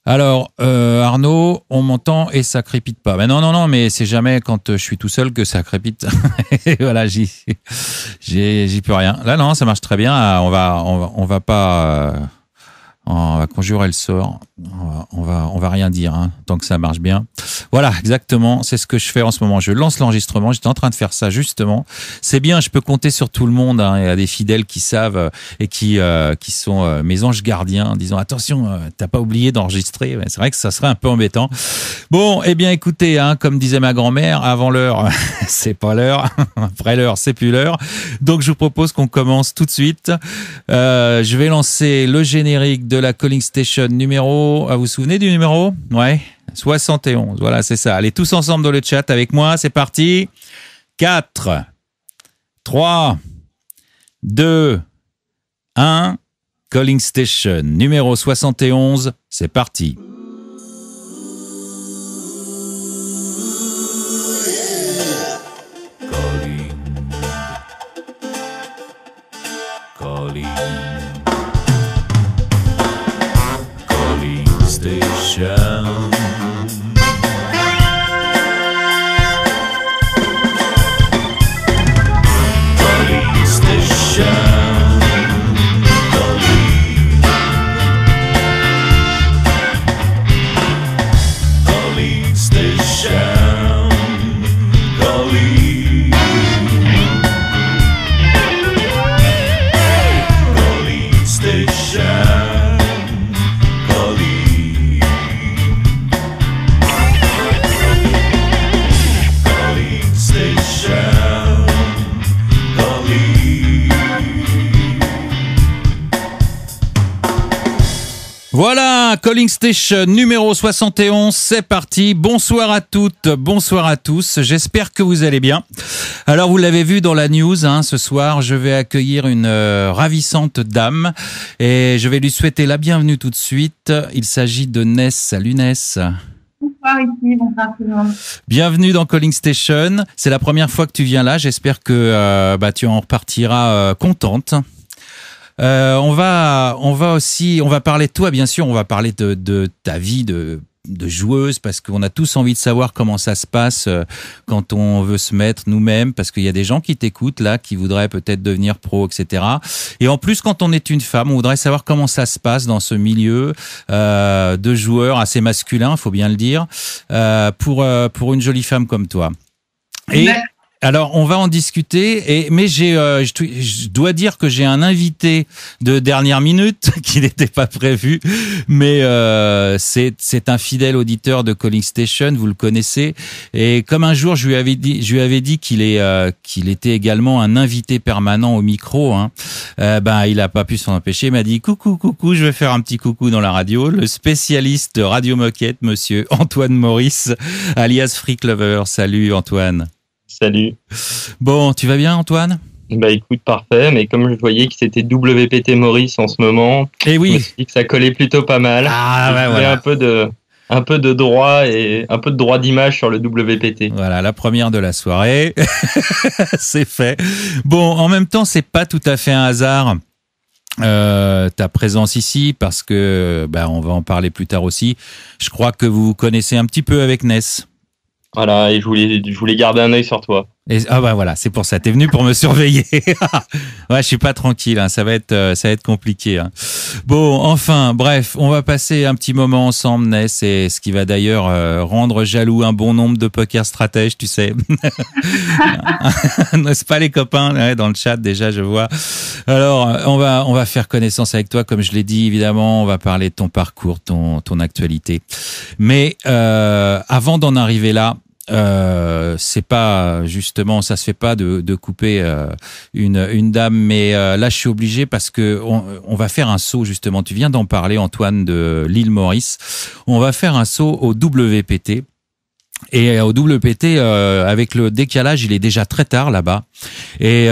Alors, Arnaud, on m'entend et ça crépite pas. Mais non, mais c'est jamais quand je suis tout seul que ça crépite. Voilà, j'y peux rien. Là, non, ça marche très bien. On va pas, on va conjurer le sort. On va rien dire, hein, tant que ça marche bien. Voilà, exactement. C'est ce que je fais en ce moment. Je lance l'enregistrement. J'étais en train de faire ça justement. C'est bien. Je peux compter sur tout le monde. Hein. Il y a des fidèles qui savent et qui sont mes anges gardiens, en disant attention, t'as pas oublié d'enregistrer. C'est vrai que ça serait un peu embêtant. Bon, eh bien, écoutez, hein, comme disait ma grand-mère, avant l'heure, c'est pas l'heure. Après l'heure, c'est plus l'heure. Donc, je vous propose qu'on commence tout de suite. Je vais lancer le générique de la Calling Station numéro. Vous vous souvenez du numéro? Ouais. 71, voilà, c'est ça. Allez tous ensemble dans le chat avec moi, c'est parti. 4, 3, 2, 1. Calling Station numéro 71, c'est parti. Calling Station. Calling Station. Calling Station. Calling Station. Voilà, Calling Station numéro 71, c'est parti. Bonsoir à toutes, bonsoir à tous. J'espère que vous allez bien. Alors, vous l'avez vu dans la news, hein, ce soir, je vais accueillir une ravissante dame et je vais lui souhaiter la bienvenue tout de suite. Il s'agit de Ness. Salut Ness. Bonsoir ici, bonsoir tout le monde. Bienvenue dans Calling Station. C'est la première fois que tu viens là. J'espère que tu en repartiras contente. On va parler de toi, bien sûr. On va parler de ta vie de joueuse, parce qu'on a tous envie de savoir comment ça se passe quand on veut se mettre nous-mêmes, parce qu'il y a des gens qui t'écoutent là, qui voudraient peut-être devenir pro, etc. Et en plus, quand on est une femme, on voudrait savoir comment ça se passe dans ce milieu de joueurs assez masculin, faut bien le dire, pour une jolie femme comme toi. Et alors, on va en discuter, mais je dois dire que j'ai un invité de dernière minute qui n'était pas prévu, mais c'est un fidèle auditeur de Calling Station, vous le connaissez. Et comme un jour je lui avais dit qu'il était également un invité permanent au micro, hein, il a pas pu s'en empêcher. Il m'a dit coucou, je vais faire un petit coucou dans la radio. Le spécialiste de Radio Moquette, monsieur Antoine Maurice, alias Freak Lover. Salut Antoine. Salut. Bon, tu vas bien Antoine? Bah écoute, parfait, mais comme je voyais que c'était WPT Maurice en ce moment, et oui, je me suis dit que ça collait plutôt pas mal. Ah ouais, voilà. Un peu de droit et un peu de droit d'image sur le WPT. Voilà, la première de la soirée. C'est fait. Bon, en même temps, c'est pas tout à fait un hasard. Ta présence ici, parce que on va en parler plus tard aussi. Je crois que vous vous connaissez un petit peu avec Ness. Voilà, et je voulais garder un œil sur toi. Voilà, c'est pour ça. T'es venu pour me surveiller. Ouais, je suis pas tranquille. Hein, ça va être compliqué. Hein. Bon, enfin, bref, on va passer un petit moment ensemble, Ness, et ce qui va d'ailleurs rendre jaloux un bon nombre de poker stratèges, tu sais. N'est-ce pas les copains, ouais, dans le chat déjà, je vois. Alors, on va faire connaissance avec toi, comme je l'ai dit. Évidemment, on va parler de ton parcours, ton actualité. Mais avant d'en arriver là. C'est pas justement, ça se fait pas de couper une dame, mais là je suis obligé parce que on va faire un saut justement. Tu viens d'en parler, Antoine, de l'île Maurice. On va faire un saut au WPT. Et au WPT, avec le décalage, il est déjà très tard là-bas. Et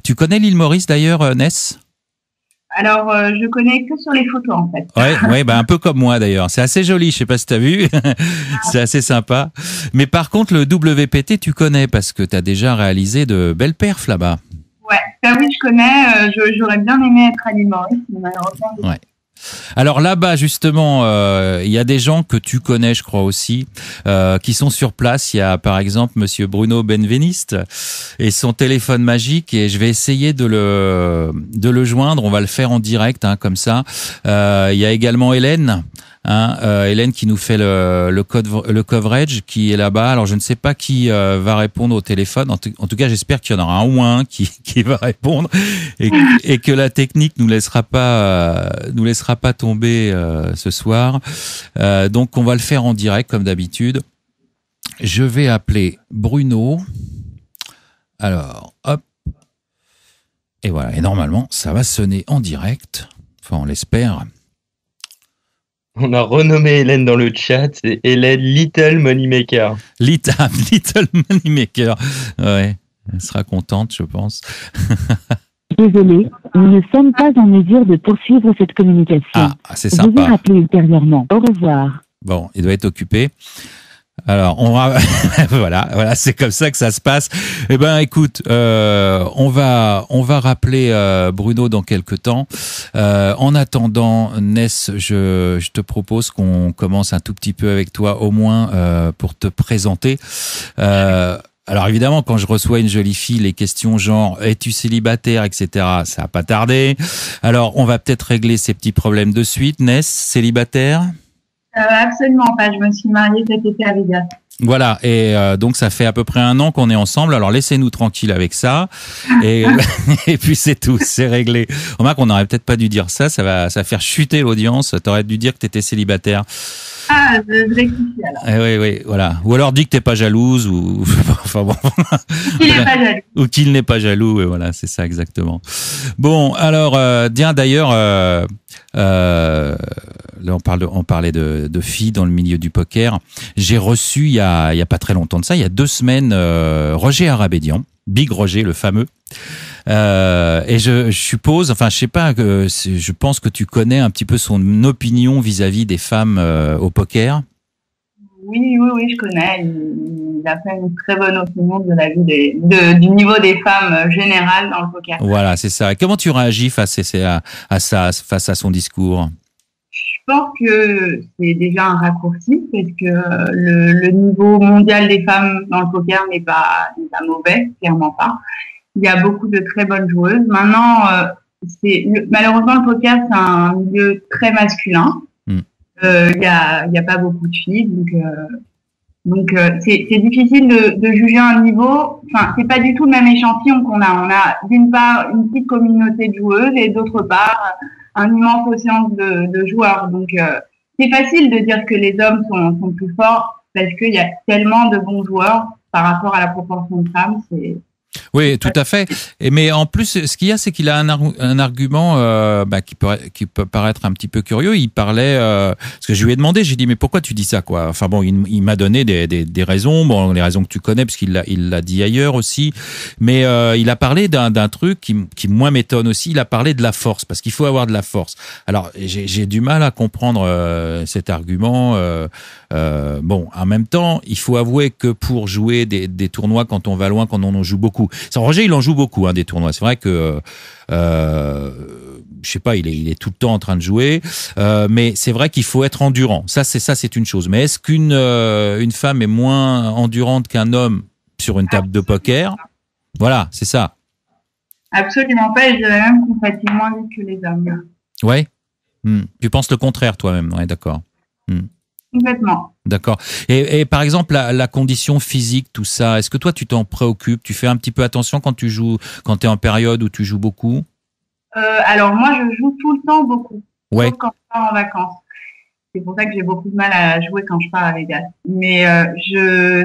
tu connais l'île Maurice d'ailleurs, Ness? Alors, je connais que sur les photos, en fait. Ouais, un peu comme moi, d'ailleurs. C'est assez joli, je sais pas si t'as vu. C'est assez sympa. Mais par contre, le WPT, tu connais, parce que t'as déjà réalisé de belles perfs là-bas. Ouais, ça oui, je connais. J'aurais bien aimé être à l'île Maurice, mais malheureusement. Ouais. Alors là-bas, justement, il y a des gens que tu connais, je crois aussi, qui sont sur place. Il y a par exemple Monsieur Bruno Benveniste et son téléphone magique, et je vais essayer de le joindre. On va le faire en direct, hein, comme ça. Il y a également Hélène. Hélène qui nous fait le coverage, qui est là-bas. Alors je ne sais pas qui va répondre au téléphone. En tout cas, j'espère qu'il y en aura un ou un qui va répondre, et que la technique nous laissera pas tomber ce soir. Donc on va le faire en direct comme d'habitude. Je vais appeler Bruno. Alors hop, et voilà. Et normalement ça va sonner en direct. Enfin, on l'espère. On a renommé Hélène dans le chat, c'est Hélène Little Moneymaker. Little Moneymaker. Ouais, elle sera contente, je pense. Désolé, nous ne sommes pas en mesure de poursuivre cette communication. Ah, c'est Je vais sympa. rappeler ultérieurement. Au revoir. Bon, il doit être occupé. Alors, voilà, c'est comme ça que ça se passe. Eh ben, écoute, on va rappeler Bruno dans quelques temps. En attendant, Ness, je te propose qu'on commence un tout petit peu avec toi, au moins pour te présenter. Alors évidemment, quand je reçois une jolie fille, les questions genre es-tu célibataire, etc., ça va pas tarder. Alors, on va peut-être régler ces petits problèmes de suite. Ness, célibataire? Absolument pas. Je me suis mariée cet été à Vegas. Voilà, et donc ça fait à peu près 1 an qu'on est ensemble, alors laissez-nous tranquilles avec ça, et, et puis c'est tout, c'est réglé. Remarque, on n'aurait peut-être pas dû dire ça, ça va faire chuter l'audience, t'aurais dû dire que t'étais célibataire. Ah, je rectifie alors. Oui, voilà. Ou alors dis que t'es pas jalouse, ou enfin bon. Qu'il n'est pas jaloux. Ou qu'il n'est pas jaloux, et voilà, c'est ça exactement. Bon, alors, tiens, d'ailleurs, là on parlait de filles dans le milieu du poker. J'ai reçu il y a pas très longtemps de ça, il y a 2 semaines, Roger Arabédian, Big Roger, le fameux. Et je suppose, enfin je sais pas, je pense que tu connais un petit peu son opinion vis-à-vis des femmes au poker. Oui, je connais. Il a fait une très bonne opinion de la vie du niveau des femmes générales dans le poker. Voilà, c'est ça. Et comment tu réagis face à son discours? Je pense que c'est déjà un raccourci parce que le niveau mondial des femmes dans le poker n'est pas mauvais, clairement pas. Il y a beaucoup de très bonnes joueuses. Maintenant, malheureusement le poker c'est un milieu très masculin. Il y a pas beaucoup de filles, donc c'est difficile de juger un niveau. Enfin, c'est pas du tout le même échantillon qu'on a. On a d'une part une petite communauté de joueuses et d'autre part un immense océan de joueurs. Donc c'est facile de dire que les hommes sont plus forts parce qu'il y a tellement de bons joueurs par rapport à la proportion de femmes. Oui, tout à fait. Mais en plus, ce qu'il y a, c'est qu'il a un argument qui peut paraître un petit peu curieux. Il parlait, parce que je lui ai demandé, j'ai dit mais pourquoi tu dis ça, quoi. Enfin bon, il m'a donné des raisons, bon les raisons que tu connais parce qu'il l'a dit ailleurs aussi. Mais il a parlé d'un truc qui moi m'étonne aussi. Il a parlé de la force, parce qu'il faut avoir de la force. Alors j'ai du mal à comprendre cet argument. Bon, en même temps, il faut avouer que pour jouer des tournois quand on va loin, quand on en joue beaucoup. Roger, il en joue beaucoup, des tournois. C'est vrai que, je sais pas, il est tout le temps en train de jouer, mais c'est vrai qu'il faut être endurant. Ça, c'est une chose. Mais est-ce qu'une femme est moins endurante qu'un homme sur une table de poker? Voilà, c'est ça. Absolument pas. Et je dirais même qu'on fatigue moins vite que les hommes. Ouais. Tu penses le contraire toi-même? Ouais, d'accord. Complètement. D'accord. Et par exemple, la condition physique, tout ça, est-ce que toi, tu t'en préoccupes? Tu fais un petit peu attention quand tu joues, quand tu es en période où tu joues beaucoup? Alors moi, je joue tout le temps beaucoup. Ouais. Sauf quand je pars en vacances. C'est pour ça que j'ai beaucoup de mal à jouer quand je pars à Vegas. Mais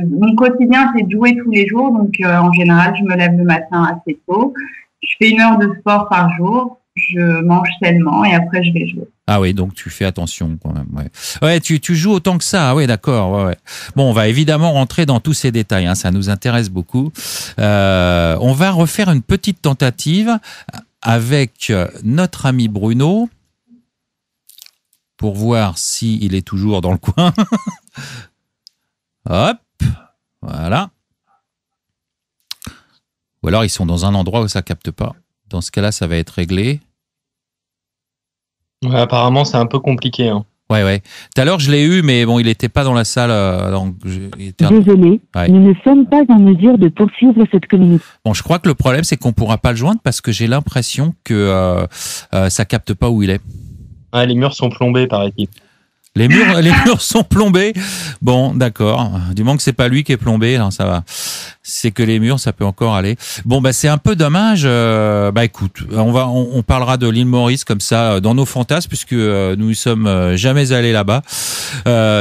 mon quotidien, c'est de jouer tous les jours. Donc en général, je me lève le matin assez tôt. Je fais 1 heure de sport par jour. Je mange sainement et après je vais jouer. Ah oui, donc tu fais attention quand même. Ouais, tu joues autant que ça. Ah oui, d'accord. Ouais. Bon, on va évidemment rentrer dans tous ces détails. Ça nous intéresse beaucoup. On va refaire une petite tentative avec notre ami Bruno pour voir s'il est toujours dans le coin. Hop, voilà. Ou alors ils sont dans un endroit où ça capte pas. Dans ce cas-là, ça va être réglé. Ouais, apparemment, c'est un peu compliqué. Hein. Ouais. Tout à l'heure, je l'ai eu, mais bon, il n'était pas dans la salle. Donc Désolé, Ouais. nous ne sommes pas en mesure de poursuivre cette communication. Bon, je crois que le problème, c'est qu'on pourra pas le joindre parce que j'ai l'impression que ça capte pas où il est. Ah, les murs sont plombés, paraît-il. Les murs sont plombés. Bon, d'accord. Du moment que c'est pas lui qui est plombé, alors ça va. C'est que les murs, ça peut encore aller. Bon, bah c'est un peu dommage. Bah écoute, on parlera de l'île Maurice comme ça dans nos fantasmes puisque nous ne sommes jamais allés là-bas.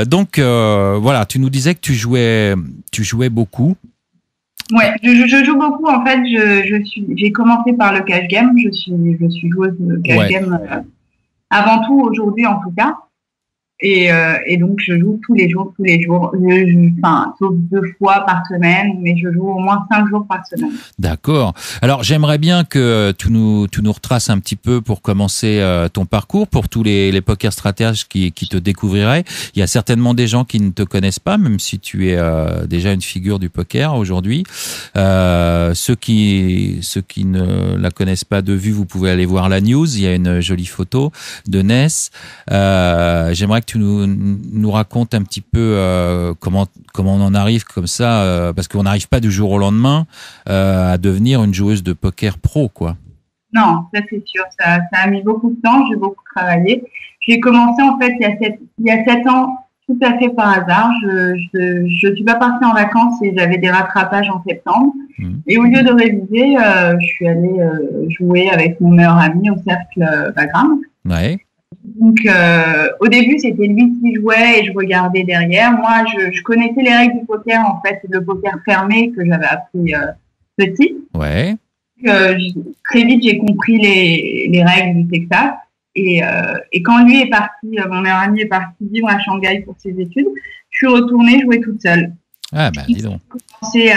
Donc voilà, tu nous disais que tu jouais beaucoup. Ouais, je joue beaucoup. En fait, j'ai commencé par le cash game. Je suis joueuse de cash game avant tout aujourd'hui en tout cas. Et donc je joue tous les jours, enfin sauf 2 fois par semaine, mais je joue au moins 5 jours par semaine. D'accord. Alors j'aimerais bien que tu nous retraces un petit peu pour commencer ton parcours pour tous les poker stratèges qui te découvriraient. Il y a certainement des gens qui ne te connaissent pas, même si tu es déjà une figure du poker aujourd'hui. Ceux qui ne la connaissent pas de vue, vous pouvez aller voir la news. Il y a une jolie photo de Ness. J'aimerais que tu nous racontes un petit peu comment on en arrive comme ça, parce qu'on n'arrive pas du jour au lendemain à devenir une joueuse de poker pro, quoi. Non, ça c'est sûr, ça a mis beaucoup de temps, j'ai beaucoup travaillé. J'ai commencé en fait il y a 7 ans, tout à fait par hasard. Je suis pas partie en vacances et j'avais des rattrapages en septembre. Et au lieu de réviser, je suis allée jouer avec mon meilleur ami au cercle Bagram. Ouais. Donc, au début, c'était lui qui jouait et je regardais derrière. Moi, je connaissais les règles du poker, en fait, le poker fermé que j'avais appris petit. Ouais. Très vite, j'ai compris les règles du Texas. Et quand lui est parti, mon meilleur ami est parti vivre à Shanghai pour ses études, je suis retournée jouer toute seule. Ah, bah, dis donc. J'ai commencé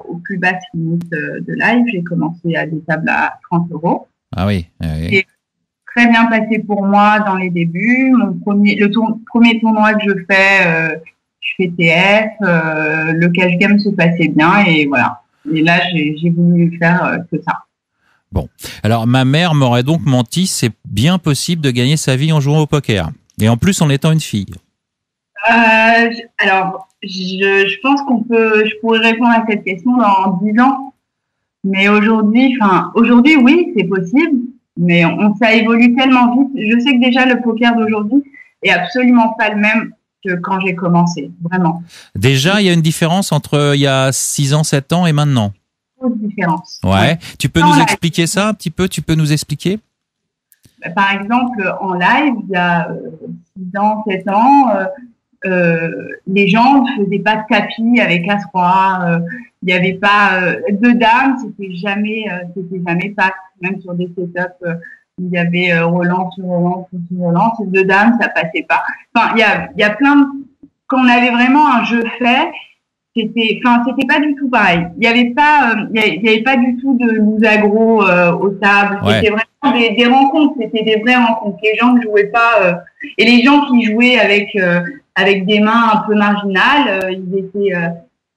aux plus basses limites de live. J'ai commencé à des tables à 30 €. Ah oui. Et très bien passé pour moi dans les débuts. Premier tournoi que je fais TF. Le cash game se passait bien et voilà. Et là, j'ai voulu faire que ça. Bon. Alors, ma mère m'aurait donc menti. C'est bien possible de gagner sa vie en jouant au poker. Et en plus, en étant une fille. Alors, je pense je pourrais répondre à cette question dans 10 ans. Mais aujourd'hui, oui, c'est possible. Mais ça évolue tellement vite. Je sais que déjà, le poker d'aujourd'hui est absolument pas le même que quand j'ai commencé. Vraiment. Déjà, il y a une différence entre il y a 6 ans, 7 ans et maintenant. Grosse différence. Ouais. Tu peux nous expliquer ça un petit peu? Tu peux nous expliquer? Par exemple, en live, il y a 6 ans, 7 ans, les gens ne faisaient pas de tapis avec As-Roi. Il n'y avait pas de dames, c'était jamais passe. Même sur des setups, il y avait Roland sur Roland sur Roland. Ces 2 dames, ça passait pas. Enfin, il y a plein de... Quand on avait vraiment un jeu fait, c'était pas du tout pareil. Il y avait pas du tout de loose aggro aux tables. Ouais. C'était vraiment des rencontres. C'était des vraies rencontres. Les gens ne jouaient pas et les gens qui jouaient avec des mains un peu marginales, ils étaient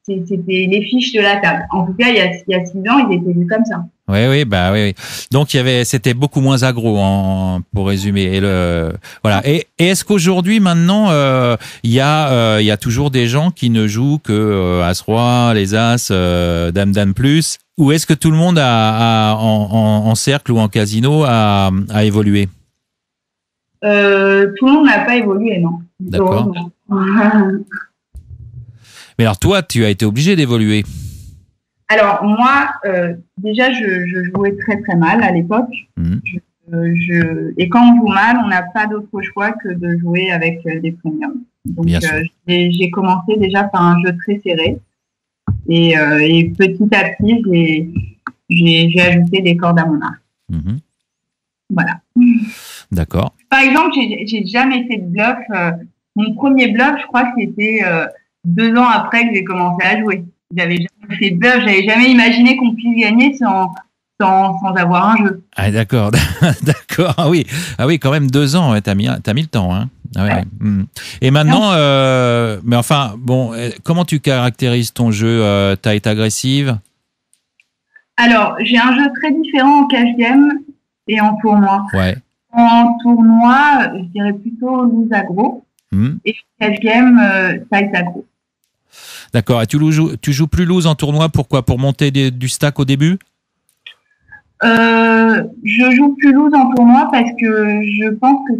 c'était les fiches de la table. En tout cas, il y a 6 ans, ils étaient vus comme ça. Oui. Donc c'était beaucoup moins aggro, pour résumer. Et voilà. Et est-ce qu'aujourd'hui, maintenant, il y a toujours des gens qui ne jouent que As-Roi, les As, Dame plus, ou est-ce que tout le monde en cercle ou en casino a évolué? Tout le monde n'a pas évolué, non. D'accord. Mais alors toi, tu as été obligé d'évoluer. Alors moi, déjà, je jouais très très mal à l'époque. Et quand on joue mal, on n'a pas d'autre choix que de jouer avec des premiums. Donc j'ai commencé déjà par un jeu très serré. Et petit à petit, j'ai ajouté des cordes à mon arc. Voilà. D'accord. Par exemple, j'ai jamais fait de bluff. Mon premier bluff, je crois que c'était 2 ans après que j'ai commencé à jouer. J'avais jamais fait de bluff, j'avais jamais imaginé qu'on puisse gagner sans avoir un jeu. Ah d'accord, d'accord. Ah oui, quand même 2 ans. Ouais, t'as mis le temps, hein. Ah ouais. Et maintenant, mais enfin, bon, comment tu caractérises ton jeu? T'as été agressive? Alors, j'ai un jeu très différent en cash game et en tournoi. Ouais. En tournoi, je dirais plutôt loose aggro. Et cash game, size aggro. D'accord. Et tu joues plus loose en tournoi, pourquoi? Pour monter du stack au début? Je joue plus loose en tournoi parce que je pense que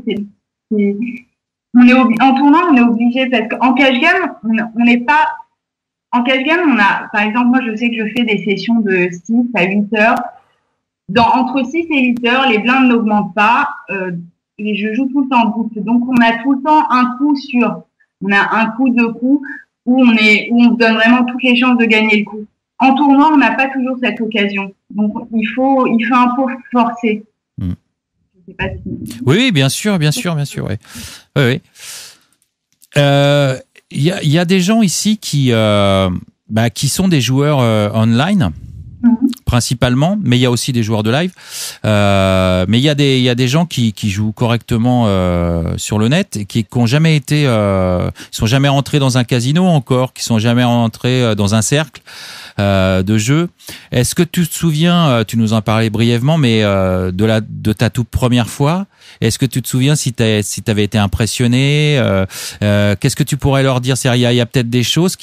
en tournoi, on est obligé, parce qu'en cash game, on n'est pas. En cash game, par exemple, moi, je sais que je fais des sessions de 6 à 8 heures. Entre 6 et 8 heures, les blindes n'augmentent pas, et je joue tout le temps en boucle. Donc, on a tout le temps un coup on a un coup, deux coups, où on se donne vraiment toutes les chances de gagner le coup. En tournoi, on n'a pas toujours cette occasion. Donc, il faut un peu forcer. Je sais pas si... Oui, bien sûr, ouais. Oui. Y a des gens ici qui sont des joueurs online, principalement, mais il y a aussi des joueurs de live. Mais il y a des gens qui jouent correctement sur le net et qui n'ont jamais été, sont jamais rentrés dans un casino encore, qui sont jamais rentrés dans un cercle de jeu. Est-ce que tu te souviens, tu nous en parlais brièvement, mais de ta toute première fois, est-ce que tu te souviens si t'avais été impressionné? Qu'est-ce que tu pourrais leur dire? Il y a peut-être des choses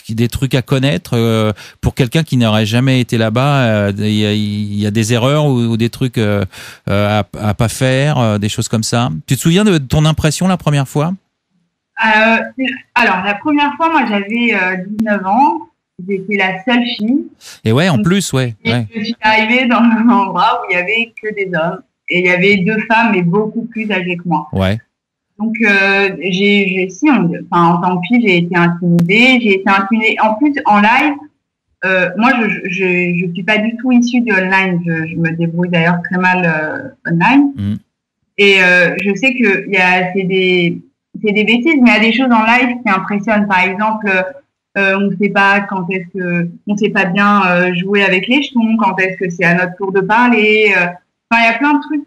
des trucs à connaître pour quelqu'un qui n'aurait jamais été là-bas. Il y a des erreurs ou des trucs à pas faire, des choses comme ça. Tu te souviens de ton impression la première fois? Alors, la première fois, moi, j'avais 19 ans. J'étais la seule fille. Et ouais, en plus, ouais. Je suis arrivée dans un endroit où il y avait que des hommes. Et il y avait 2 femmes, mais beaucoup plus âgées que moi. Ouais. Donc, en tant que fille, j'ai été intimidée. En plus, en live, moi, je suis pas du tout issue du online. Je me débrouille d'ailleurs très mal online. Et je sais que c'est des bêtises, mais il y a des choses en live qui impressionnent. Par exemple, on ne sait pas on sait pas bien jouer avec les jetons, quand est-ce que c'est à notre tour de parler. Il y a plein de trucs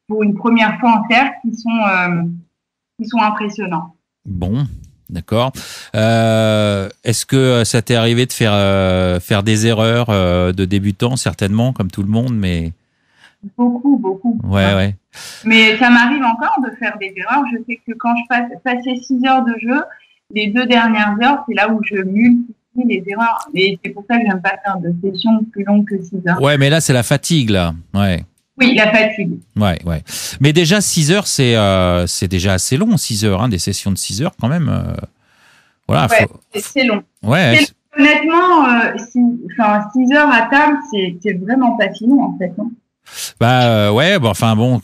pour une première fois en cercle qui sont impressionnants. Bon, d'accord. Est-ce que ça t'est arrivé de faire des erreurs de débutant, certainement, comme tout le monde, mais beaucoup. Ouais. Mais ça m'arrive encore de faire des erreurs. Je sais que quand je passais 6 heures de jeu, les 2 dernières heures, c'est là où je multiplie les erreurs. Et c'est pour ça que j'aime pas faire de sessions plus longues que 6 heures. Ouais, mais là, c'est la fatigue, là. Ouais. Oui, la fatigue. Ouais. Mais déjà, 6 heures, c'est déjà assez long, 6 heures, hein, des sessions de 6 heures, quand même. Voilà. Ouais, c'est long. Ouais. Honnêtement, 6 heures à table, c'est vraiment pas si long, en fait. Hein.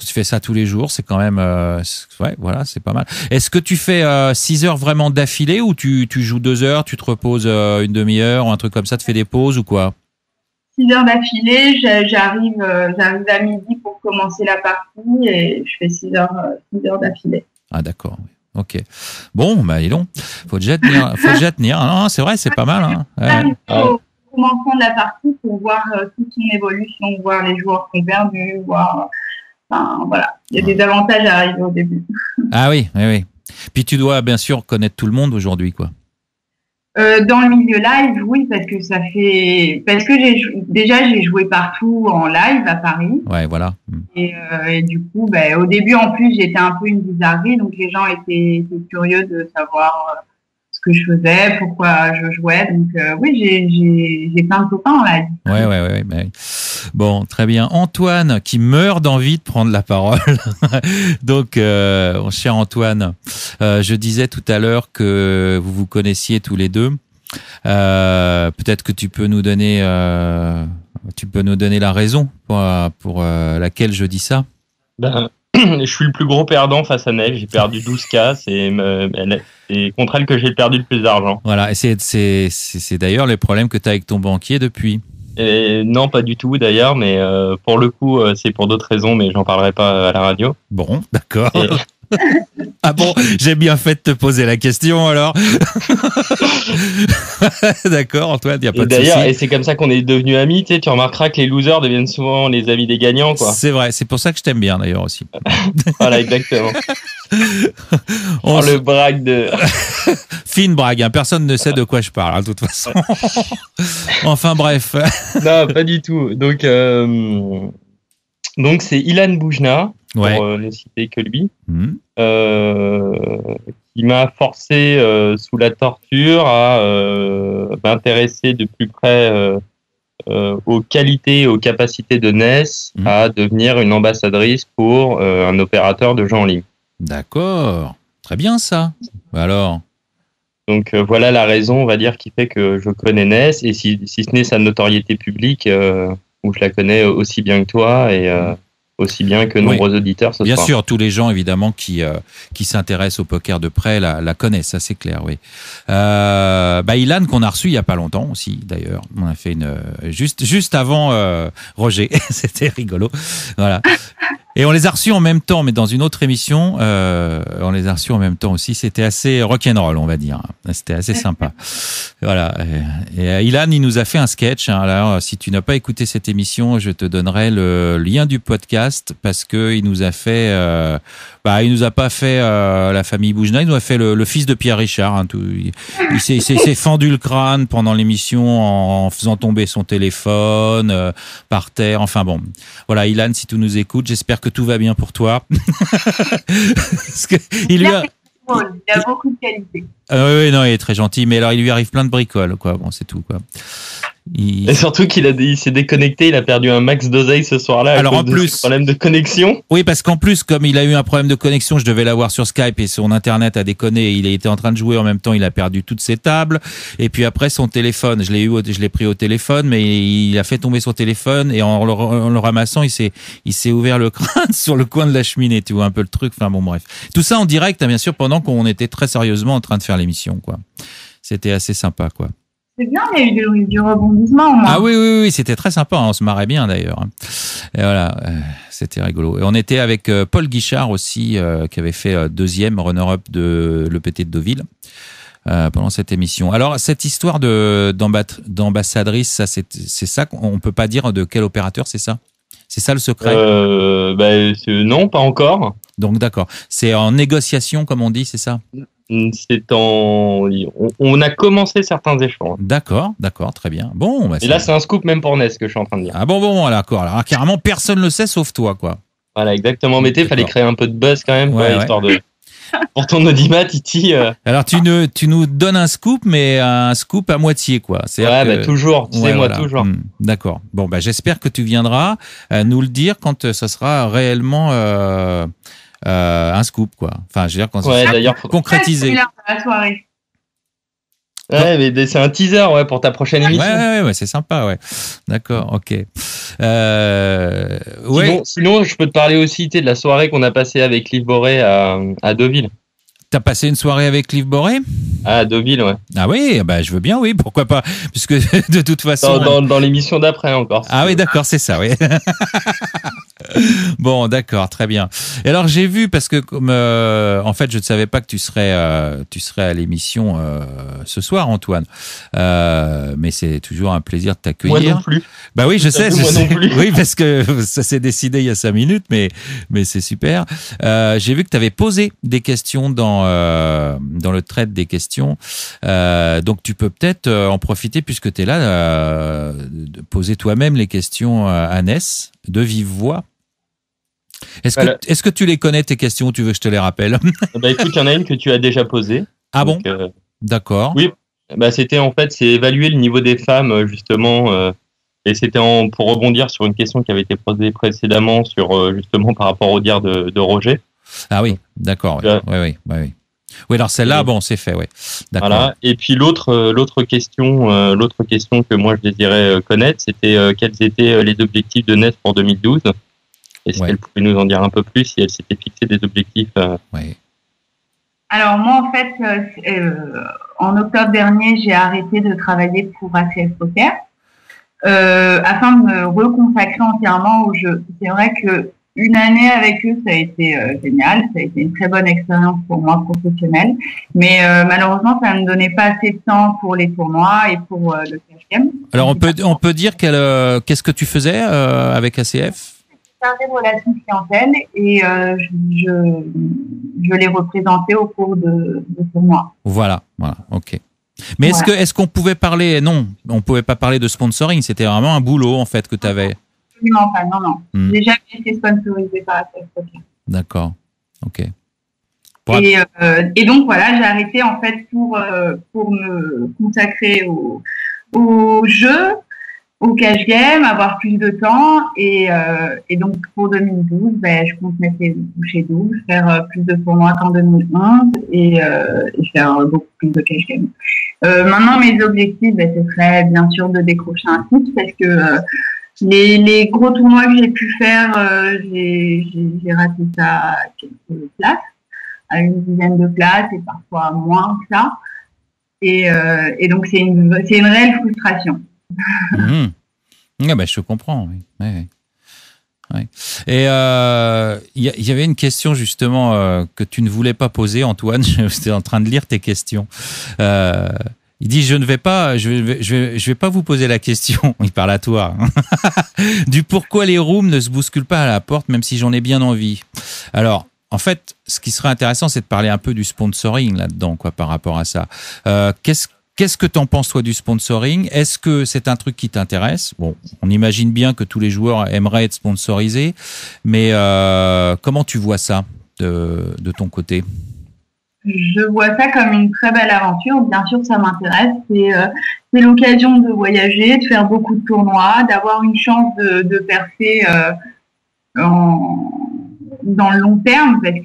Tu fais ça tous les jours, c'est quand même c'est pas mal. Est-ce que tu fais 6 heures vraiment d'affilée ou tu joues 2 heures, tu te reposes une demi-heure ou un truc comme ça, tu fais des pauses ou quoi? 6 heures d'affilée, j'arrive à midi pour commencer la partie et je fais 6 heures d'affilée. Ah d'accord. Ok. Bon, dis donc, faut déjà tenir. Non, c'est vrai, c'est pas mal. Hein. Au commencement de la partie pour voir toute son évolution, voir les joueurs qui ont perdu, voilà. Il y a des avantages à arriver au début. Ah oui. Puis tu dois bien sûr connaître tout le monde aujourd'hui, quoi. Dans le milieu live, oui, parce que j'ai joué partout en live à Paris. Ouais, voilà. Et du coup, au début, en plus, j'étais un peu une bizarrerie, donc les gens étaient curieux de savoir ce que je faisais, pourquoi je jouais. Donc oui, j'ai plein de copains en live. Ouais. Bon, très bien. Antoine, qui meurt d'envie de prendre la parole. Donc, mon cher Antoine, je disais tout à l'heure que vous vous connaissiez tous les deux. Peut-être que tu peux nous donner la raison pour laquelle je dis ça. Je suis le plus gros perdant face à Neige. J'ai perdu 12K. C'est contre elle que j'ai perdu le plus d'argent. Voilà. Et c'est d'ailleurs les problèmes que tu as avec ton banquier depuis. Non, pas du tout d'ailleurs, mais pour le coup, c'est pour d'autres raisons, mais j'en parlerai pas à la radio. Bon, d'accord. Ah bon, j'ai bien fait de te poser la question alors. D'accord, Antoine, il n'y a pas de souci. Et c'est comme ça qu'on est devenus amis. Tu remarqueras que les losers deviennent souvent les amis des gagnants, quoi. C'est vrai, c'est pour ça que je t'aime bien d'ailleurs aussi. Voilà, exactement. Le brague de... Fine brague, hein. Personne ne sait de quoi je parle, hein, de toute façon. Enfin bref. Non, pas du tout. Donc Donc c'est Ilan Boujna, Ouais. pour ne citer que lui, Mhm. qui m'a forcé sous la torture à m'intéresser de plus près aux qualités et aux capacités de NES, à devenir une ambassadrice pour un opérateur de jeux en ligne. D'accord. Très bien, ça. Alors, Donc voilà la raison, on va dire, qui fait que je connais NES, et si ce n'est sa notoriété publique, où je la connais aussi bien que toi, et aussi bien que nombreux auditeurs ce bien soir. sûr, tous les gens, évidemment, qui s'intéressent au poker de près la connaissent, ça c'est clair, oui. Ilan, qu'on a reçu il y a pas longtemps aussi, d'ailleurs. On a fait juste avant Roger. C'était rigolo. Voilà. Et on les a reçus en même temps, mais dans une autre émission. On les a reçus en même temps aussi. C'était assez rock'n'roll, on va dire. C'était assez sympa. Voilà. Et Ilan, il nous a fait un sketch. Alors, si tu n'as pas écouté cette émission, je te donnerai le lien du podcast, parce que il nous a fait. Il nous a pas fait la famille Boujna, il nous a fait le fils de Pierre Richard. Il s'est fendu le crâne pendant l'émission en faisant tomber son téléphone par terre. Enfin bon, voilà, Ilan, si tu nous écoutes, j'espère que tout va bien pour toi. Parce que il a beaucoup de qualité. Oui, non, il est très gentil, mais alors il lui arrive plein de bricoles, quoi. Bon, c'est tout, quoi. Et surtout il s'est déconnecté, il a perdu un max d'oseille ce soir-là. Alors en plus, problème de connexion. Oui, parce qu'en plus, comme il a eu un problème de connexion, je devais l'avoir sur Skype et son internet a déconné. Il était en train de jouer en même temps, il a perdu toutes ses tables. Et puis après, son téléphone, je l'ai pris au téléphone, mais il a fait tomber son téléphone et en le ramassant, il s'est ouvert le crâne sur le coin de la cheminée. Tu vois un peu le truc. Enfin bon, bref. Tout ça en direct, bien sûr, pendant qu'on était très sérieusement en train de faire l'émission, quoi. C'était assez sympa, quoi. C'est bien, il y a eu du rebondissement au moins. Ah oui, c'était très sympa, on se marrait bien d'ailleurs. Et voilà, c'était rigolo. Et on était avec Paul Guichard aussi, qui avait fait deuxième runner-up de l'EPT de Deauville pendant cette émission. Alors, cette histoire d'ambassadrice, ça, c'est ça qu'on peut pas dire de quel opérateur, c'est ça? C'est ça le secret? Non, pas encore. Donc d'accord, c'est en négociation comme on dit, c'est ça? On a commencé certains échanges. D'accord, très bien. Bon, et là, c'est un scoop même pour NES que je suis en train de dire. Ah bon, d'accord. Alors, carrément, personne ne le sait sauf toi, quoi. Voilà, exactement. Mais il fallait créer un peu de buzz quand même, histoire de. Pour ton audimat, Titi. Alors, tu nous donnes un scoop, mais un scoop à moitié, quoi. Toujours. Tu sais, moi, toujours. D'accord. Bon, j'espère que tu viendras nous le dire quand ça sera réellement un scoop, quoi. Enfin, je veux dire, quand ça sera concrétisé. La soirée. Ouais, mais c'est un teaser, pour ta prochaine émission. Ouais, c'est sympa, ouais. D'accord, ok. Sinon, je peux te parler aussi, de la soirée qu'on a passée avec Liv Boré à Deauville. T'as passé une soirée avec Liv Boré? À Deauville, ouais. Ah oui, je veux bien, oui, pourquoi pas, puisque de toute façon. Dans l'émission d'après encore. Ah oui, d'accord, c'est ça, oui. Bon, d'accord, très bien. Et alors j'ai vu, parce que comme en fait je ne savais pas que tu serais à l'émission ce soir, Antoine. Mais c'est toujours un plaisir de t'accueillir. Moi non plus. Bah oui, je sais. Non plus. Oui, parce que ça s'est décidé il y a 5 minutes, mais c'est super. J'ai vu que tu avais posé des questions dans le thread des questions. Donc tu peux peut-être en profiter puisque tu es là, de poser toi-même les questions à Ness de vive voix. Est-ce que tu les connais, tes questions, ou tu veux que je te les rappelle? Écoute, il y en a une que tu as déjà posée. Ah donc, bon D'accord. Oui, c'était c'est évaluer le niveau des femmes, justement, et c'était pour rebondir sur une question qui avait été posée précédemment justement par rapport au dire de Roger. Ah oui, d'accord. Oui. Oui, alors celle-là, c'est fait, oui. D'accord. Voilà. Et puis l'autre question que moi je désirais connaître, c'était quels étaient les objectifs de NES pour 2012. Est-ce qu'elle pouvait nous en dire un peu plus si elle s'était fixé des objectifs Alors moi, en fait, en octobre dernier, j'ai arrêté de travailler pour ACF Poker afin de me reconsacrer entièrement au jeu. C'est vrai que une année avec eux, ça a été génial, ça a été une très bonne expérience pour moi professionnelle, mais malheureusement, ça ne me donnait pas assez de temps pour les tournois et pour le cash game. Alors on peut dire qu'est-ce que tu faisais avec ACF? Chargée de relations clientèle et je l'ai représenté au cours de tournois. Voilà, ok. Mais est-ce qu'on pouvait parler? Non, on pouvait pas parler de sponsoring. C'était vraiment un boulot en fait que tu avais. absolument pas. Non, non. J'ai jamais été sponsorisée par ACF Poker. D'accord. Ok. Et donc voilà, j'ai arrêté en fait pour me consacrer au jeu, au cash game, avoir plus de temps. Et donc pour 2012, je compte mettre les bouchées doubles, faire plus de tournois qu'en 2011 et faire beaucoup plus de cash game. Maintenant, mes objectifs, ce serait bien sûr de décrocher un titre parce que les gros tournois que j'ai pu faire, j'ai raté ça à quelques places, à une dizaine de places et parfois moins que ça. Et donc c'est une réelle frustration. Ouais, je comprends. Oui. Ouais. Ouais. Et il y avait une question justement que tu ne voulais pas poser, Antoine. J'étais en train de lire tes questions. Il dit je vais pas vous poser la question. Il parle à toi. Du pourquoi les rooms ne se bousculent pas à la porte, même si j'en ai bien envie. Alors. En fait, ce qui serait intéressant, c'est de parler un peu du sponsoring là-dedans, quoi, par rapport à ça. Qu'est-ce que tu en penses, toi, du sponsoring? Est-ce que c'est un truc qui t'intéresse? Bon, on imagine bien que tous les joueurs aimeraient être sponsorisés, mais comment tu vois ça de ton côté? Je vois ça comme une très belle aventure. Bien sûr, ça m'intéresse. C'est l'occasion de voyager, de faire beaucoup de tournois, d'avoir une chance de percer dans le long terme, parce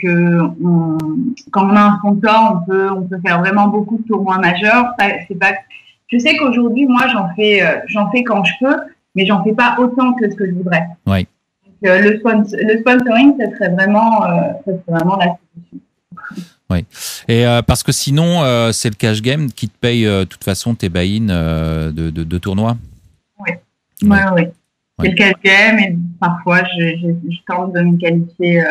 que quand on a un sponsor, on peut faire vraiment beaucoup de tournois majeurs. Je sais qu'aujourd'hui, moi, j'en fais quand je peux, mais j'en fais pas autant que ce que je voudrais. Oui. Donc, le sponsoring, ça serait vraiment la solution. Oui. Et parce que sinon, c'est le cash game qui te paye de toute façon tes buy-in de tournois. Oui. Oui. C'est le cash game et parfois je tente de me qualifier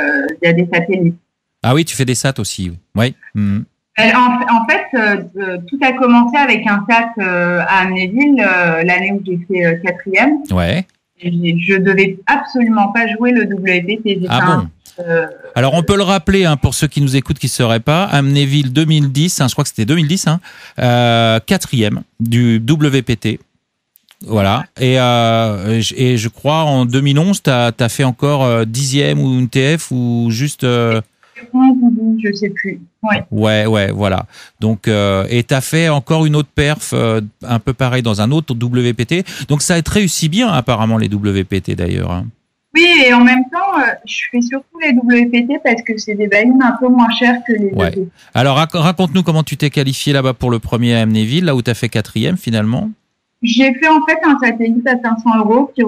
via des satellites. Ah oui, tu fais des sats aussi. Oui. En fait, tout a commencé avec un sat à Amnéville l'année où j'ai fait 4e. Ouais. Et je devais absolument pas jouer le WPT. Alors on peut le rappeler pour ceux qui nous écoutent qui ne sauraient pas, Amnéville 2010, je crois que c'était 2010, 4e du WPT. Voilà. Et je crois en 2011, tu as fait encore 10e ou une TF ou juste. Je sais plus. Ouais, voilà. Donc, et tu as fait encore une autre perf, un peu pareil dans un autre WPT. Donc, ça a été réussi bien, apparemment, les WPT d'ailleurs. Oui, et en même temps, je fais surtout les WPT parce que c'est des buy-in un peu moins chers que les WPT. Alors, raconte-nous comment tu t'es qualifié là-bas pour le premier à Amnéville, là où tu as fait 4e finalement. J'ai fait en fait un satellite à 500 € qui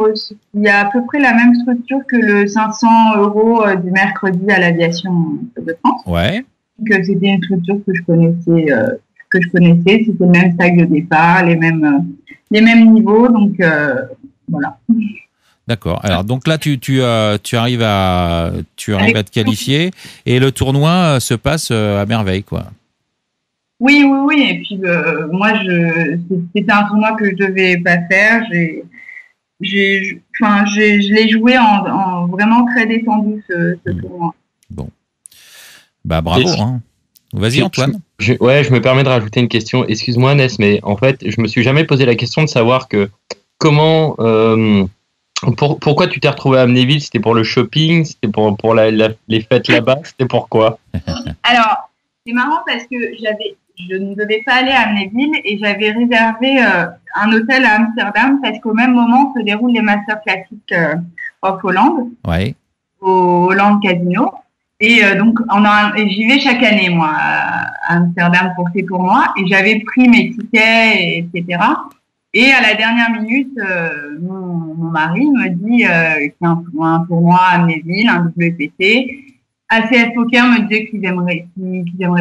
a à peu près la même structure que le 500 € du mercredi à l'aviation de France. Ouais. Donc c'était une structure que je connaissais. C'était le même stack de départ, les mêmes niveaux. Donc voilà. D'accord. Alors donc là tu arrives à te qualifier et le tournoi se passe à merveille, quoi. Oui. Et puis moi, c'était un tournoi que je devais pas faire. Je l'ai joué en vraiment très détendu ce tournoi. Bon, bravo. Vas-y Antoine. Je me permets de rajouter une question. Excuse-moi Ness, mais en fait, je me suis jamais posé la question de savoir comment. Pourquoi tu t'es retrouvé à Amnéville? C'était pour le shopping? C'était pour les fêtes là-bas? C'était pourquoi? Alors, c'est marrant parce que je ne devais pas aller à Amnéville et j'avais réservé un hôtel à Amsterdam parce qu'au même moment se déroulent les Masters classiques of Holland, au Holland Casino. Et donc, j'y vais chaque année, moi, à Amsterdam pour ces tournois. Et j'avais pris mes tickets, etc. Et à la dernière minute, mon mari me dit qu'il y a un tournoi à Amnéville, un WPT. ACF Poker me disait qu'ils aimeraient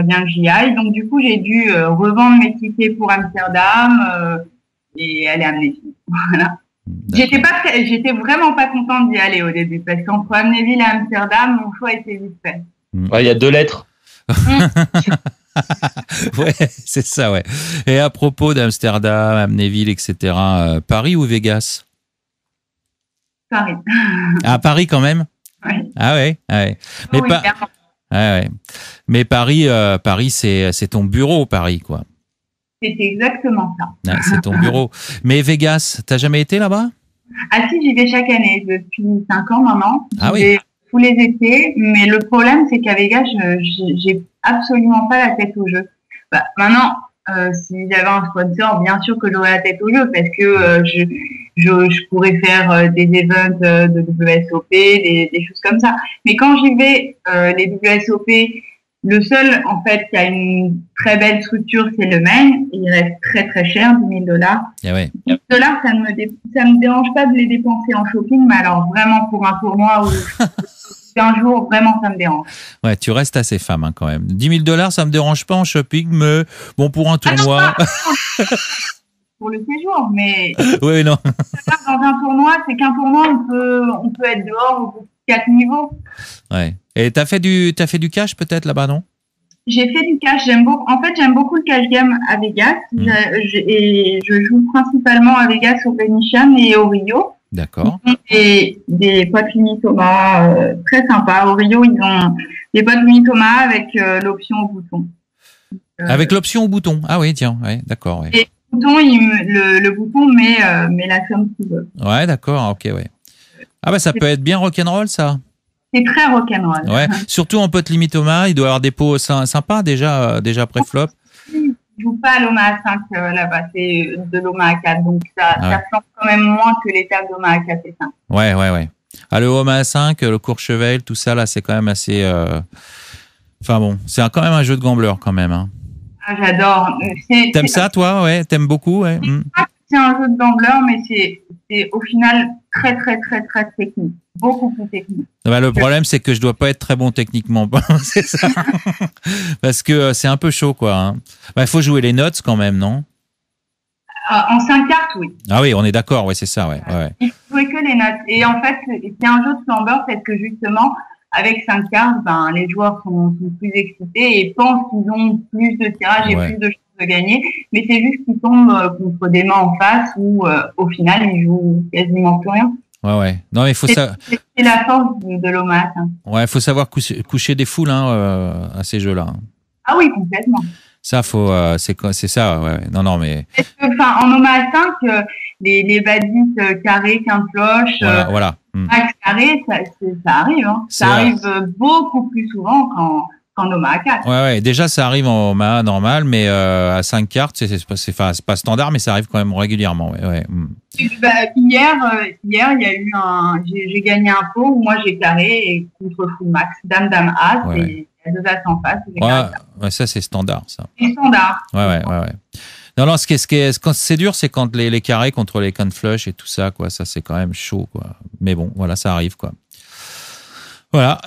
bien que j'y aille. Donc, du coup, j'ai dû revendre mes tickets pour Amsterdam et aller à Amnéville. Voilà. J'étais vraiment pas contente d'y aller au début parce qu'entre Amnéville et Amsterdam, mon choix était vite fait. Il y a 2 lettres. Ouais, c'est ça, ouais. Et à propos d'Amsterdam, Amnéville, etc., Paris ou Vegas? Paris. Ah, Paris quand même? Oui. Ah ouais. Mais ouais. Mais Paris, c'est ton bureau, Paris, quoi. C'est exactement ça. Ouais, c'est ton bureau. Mais Vegas, t'as jamais été là-bas? Ah si, j'y vais chaque année depuis 5 ans maintenant. Ah J'y oui. vais tous les étés, mais le problème c'est qu'à Vegas, j'ai absolument pas la tête au jeu. Bah, maintenant, si j'avais un sponsor, bien sûr que j'aurais la tête au jeu parce que je pourrais faire des events de WSOP, des choses comme ça. Mais quand j'y vais, les WSOP, le seul en fait qui a une très belle structure, c'est le Maine. Il reste très très cher, $10,000. Eh ouais. $10,000, ça me dérange pas de les dépenser en shopping, mais alors vraiment pour un tournoi ou un jour, vraiment ça me dérange. Ouais, tu restes assez femme hein, quand même. $10,000, ça me dérange pas en shopping, mais bon, pour un tournoi. Pour le séjour, mais Oui, non. dans un tournoi, c'est qu'un tournoi, on peut être dehors au bout de 4 niveaux. Ouais. Et t'as fait du cash peut-être là-bas, non? J'ai fait du cash, j'aime beaucoup le cash game à Vegas. Et je joue principalement à Vegas au Venetian et au Rio. D'accord. Et des potes Uni Thomas très sympas. Au Rio, ils ont des potes Uni Thomas avec l'option au bouton. Avec l'option au bouton. Ah oui, tiens, ouais, d'accord. Ouais. Et le bouton, le bouton met la somme qu'il veut. Ouais, d'accord, ok, ouais. Ah bah ça peut être bien rock'n'roll ça. C'est très rock'n'roll. Ouais, surtout en pote limite Thomas, il doit avoir des pots sympas déjà pré-flop. Je joue pas à l'Omaha 5 là-bas, c'est de l'Omaha 4, donc ça change quand même moins que les tables d'Omaha 4 et 5. Ouais. Ah, le Omaha 5, le Courchevel, tout ça là, c'est quand même assez. Enfin bon, c'est quand même un jeu de gambleur quand même. Hein. Ah, j'adore. T'aimes ça toi, ouais? T'aimes beaucoup, ouais. C'est un jeu de gambleur, mais c'est au final très très très très technique, beaucoup plus technique. Bah, le problème, c'est que je dois pas être très bon techniquement, c'est ça. Parce que c'est un peu chaud, quoi. Hein. Bah, il faut jouer les notes quand même, non? En 5 cartes, oui. Ah oui, on est d'accord, ouais, c'est ça, ouais. Il faut jouer que les notes. Et en fait, c'est un jeu de flambeur parce que justement, avec 5 cartes, ben, les joueurs sont plus excités et pensent qu'ils ont plus de tirages et plus de chances de gagner. Mais c'est juste qu'ils tombent contre des mains en face où, au final, ils jouent quasiment plus rien. Ouais. Non, mais il faut ça. C'est la force de l'OMAS. Hein. Ouais, faut savoir coucher des foules hein, à ces jeux-là. Ah oui, complètement. Ça, c'est ça, ouais. Non, mais. Enfin, en OMAS 5, les badis carrés, 15 cloches, voilà. max carré, ça arrive. Hein. Ça arrive beaucoup plus souvent qu'en OMAS 4. Ouais. Déjà, ça arrive en OMAS normal, mais à 5 cartes, c'est pas standard, mais ça arrive quand même régulièrement. Ouais. Bah, hier, il y a eu j'ai gagné un pot où moi j'ai carré et contre full max, dame, as, et il y a 2 as en face. Ouais, ça c'est standard, ça. C'est standard. Ouais. Non, quand c'est dur, c'est quand les carrés contre les con flush et tout ça, quoi. Ça, c'est quand même chaud, quoi. Mais bon, voilà, ça arrive, quoi. Voilà.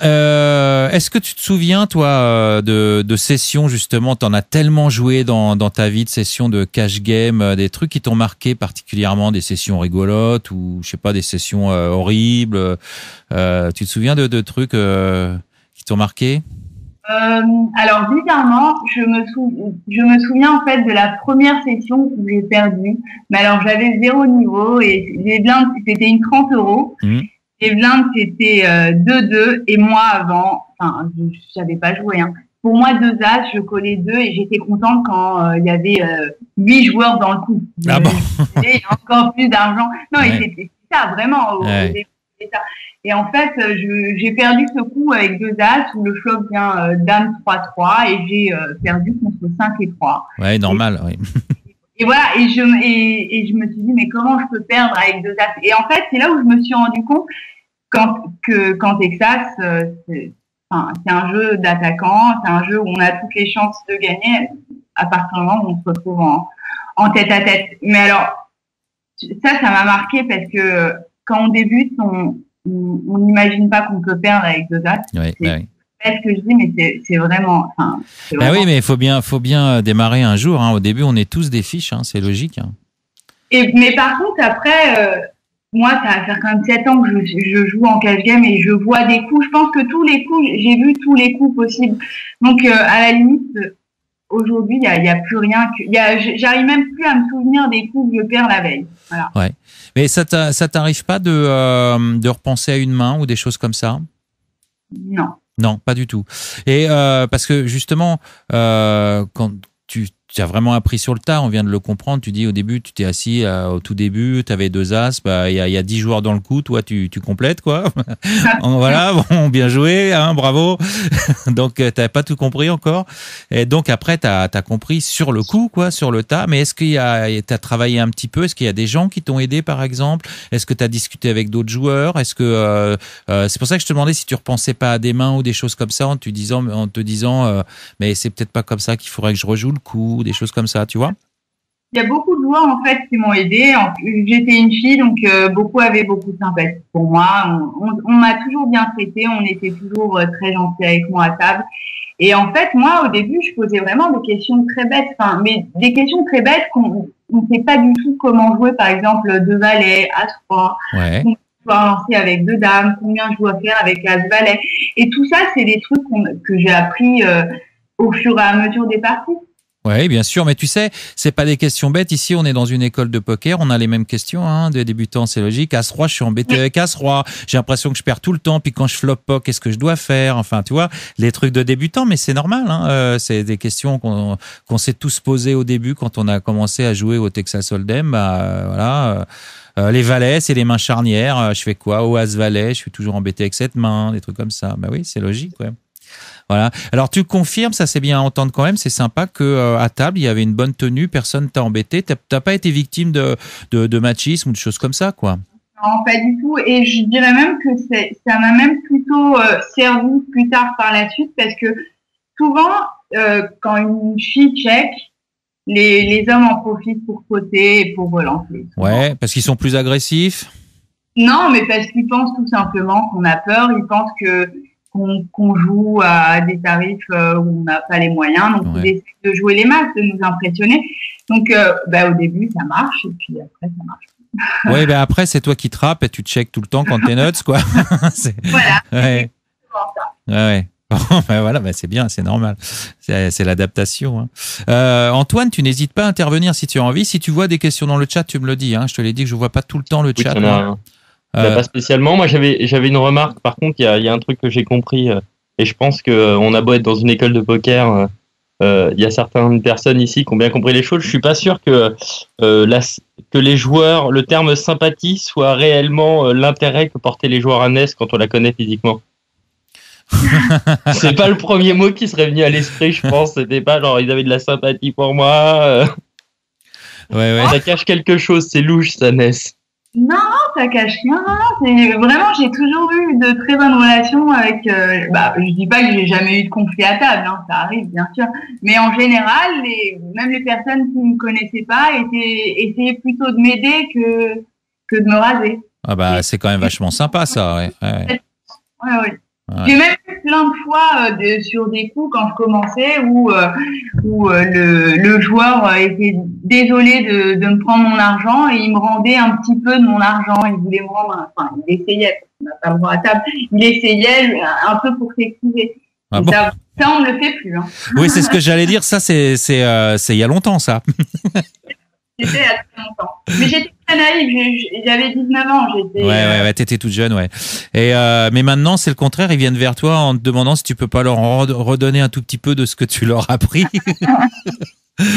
Est-ce que tu te souviens, toi, de sessions, justement, t'en as tellement joué dans ta vie de sessions de cash game, des trucs qui t'ont marqué particulièrement, des sessions rigolotes ou, je sais pas, des sessions horribles. Tu te souviens de trucs qui t'ont marqué? Alors bizarrement, je me souviens en fait de la première session où j'ai perdu. Mais alors j'avais 0 niveau et les blindes c'était une 30 €. Les blindes c'était 2-2 et moi avant, enfin je savais pas jouer. Hein. Pour moi 2 as, je collais 2 et j'étais contente quand il y avait 8 joueurs dans le coup. Ah bon. Et encore plus d'argent. Non, et c'était ça vraiment au début. Et en fait, j'ai perdu ce coup avec 2 as où le flop vient dame 3-3 et j'ai perdu contre 5 et 3. Ouais, normal, oui. Et voilà, et je me suis dit, mais comment je peux perdre avec 2 as? Et en fait, c'est là où je me suis rendu compte qu'en Texas, c'est un jeu d'attaquant, c'est un jeu où on a toutes les chances de gagner à partir du moment où on se retrouve en tête à tête. Mais alors, ça m'a marqué parce que quand on débute, on n'imagine pas qu'on peut perdre avec 2 as. C'est ce que je dis, mais c'est vraiment. Ben oui, mais il faut bien démarrer un jour. Hein. Au début, on est tous des fiches, hein, c'est logique. Hein. Mais par contre, après, moi, ça va faire quand même 7 ans que je joue en cash game et je vois des coups. Je pense que tous les coups, j'ai vu tous les coups possibles. Donc, à la limite, aujourd'hui, il y a plus rien. J'arrive même plus à me souvenir des coups que je perds la veille. Voilà. Ouais. Mais ça t'arrive pas de repenser à une main ou des choses comme ça? Non, pas du tout. Et parce que justement, quand tu tu as vraiment appris sur le tas, on vient de le comprendre. Tu dis au début, tu t'es assis au tout début, tu avais 2 as, il y a 10 joueurs dans le coup, toi tu complètes quoi. Voilà, bon, bien joué, hein, bravo. Donc tu n'avais pas tout compris encore. Et donc après, tu as compris sur le coup, quoi, sur le tas. Mais est-ce qu'il y a, tu as travaillé un petit peu? Est-ce qu'il y a des gens qui t'ont aidé par exemple? Est-ce que tu as discuté avec d'autres joueurs? Est-ce que c'est pour ça que je te demandais si tu repensais pas à des mains ou des choses comme ça en te disant mais c'est peut-être pas comme ça qu'il faudrait que je rejoue le coup, des choses comme ça, tu vois? Il y a beaucoup de joueurs en fait qui m'ont aidé. J'étais une fille, donc beaucoup avaient beaucoup de sympathie pour moi. On m'a toujours bien traité, on était toujours très gentils avec moi à table. Et en fait, moi, au début, je posais vraiment des questions très bêtes, mais des questions très bêtes qu'on ne sait pas du tout comment jouer. Par exemple, 2 valets, As-3, ouais. combien je dois lancer avec 2 dames, combien je dois faire avec As-valet. Et tout ça, c'est des trucs que j'ai appris au fur et à mesure des parties. Oui, bien sûr, mais tu sais, c'est pas des questions bêtes. Ici, on est dans une école de poker, on a les mêmes questions, hein, des débutants, c'est logique. As-3, je suis embêté avec As-3. J'ai l'impression que je perds tout le temps. Puis quand je flop pas, qu'est-ce que je dois faire? Enfin, tu vois, les trucs de débutants, mais c'est normal. Hein, c'est des questions qu'on s'est tous posées au début quand on a commencé à jouer au Texas Hold'em. Voilà. Les valets, c'est les mains charnières. Je fais quoi? Au As-valet, je suis toujours embêté avec cette main, des trucs comme ça. Bah oui, c'est logique, ouais. Voilà. Alors tu confirmes, ça c'est bien à entendre quand même, c'est sympa que à table il y avait une bonne tenue, personne t'a embêté, t'as pas été victime de machisme ou de choses comme ça, quoi. Non, pas du tout. Et je dirais même que ça m'a même plutôt servi plus tard par la suite parce que souvent quand une fille check, les hommes en profitent pour poter et pour relancer. Ouais, parce qu'ils sont plus agressifs. Non, mais parce qu'ils pensent tout simplement qu'on a peur, ils pensent qu'on joue à des tarifs où on n'a pas les moyens, donc ils essaient de jouer les masses, de nous impressionner. Donc, au début, ça marche, et puis après, ça marche. Ouais, après, c'est toi qui trappes et tu checkes tout le temps quand t'es nuts, quoi. Voilà. Ouais. Ouais. Voilà, c'est bien, c'est normal. C'est l'adaptation. Hein. Antoine, tu n'hésites pas à intervenir si tu as envie. Si tu vois des questions dans le chat, tu me le dis. Hein. Je te l'ai dit que je vois pas tout le temps le chat. Pas spécialement. Moi, j'avais une remarque. Par contre, il y a un truc que j'ai compris, et je pense que on a beau être dans une école de poker, il y a certaines personnes ici qui ont bien compris les choses. Je suis pas sûr que les joueurs, le terme sympathie soit réellement l'intérêt que portaient les joueurs à NES quand on la connaît physiquement. C'est pas le premier mot qui serait venu à l'esprit, je pense. C'était pas genre ils avaient de la sympathie pour moi. Ouais. Ça cache quelque chose, c'est louche, ça NES. Non, ça cache rien. Vraiment, j'ai toujours eu de très bonnes relations avec. Je dis pas que j'ai jamais eu de conflit à table, hein, ça arrive bien sûr. Mais en général, même les personnes qui me connaissaient pas essayaient plutôt de m'aider que de me raser. Ah bah c'est quand même vachement sympa ça. Ouais. Ouais. J'ai même eu plein de fois sur des coups quand je commençais où le joueur était désolé de me prendre mon argent et il me rendait un petit peu de mon argent. Il voulait me rendre, il essayait, on n'a pas le droit à table, il essayait un peu pour s'excuser. Ah bon. Ça, on ne le fait plus. Hein. Oui, c'est ce que j'allais dire. Ça, c'est il y a longtemps, ça. C'était à très longtemps. Mais j'étais très naïve, j'avais 19 ans. Ouais, t'étais toute jeune, ouais. Et mais maintenant, c'est le contraire. Ils viennent vers toi en te demandant si tu peux pas leur redonner un tout petit peu de ce que tu leur as appris. Non,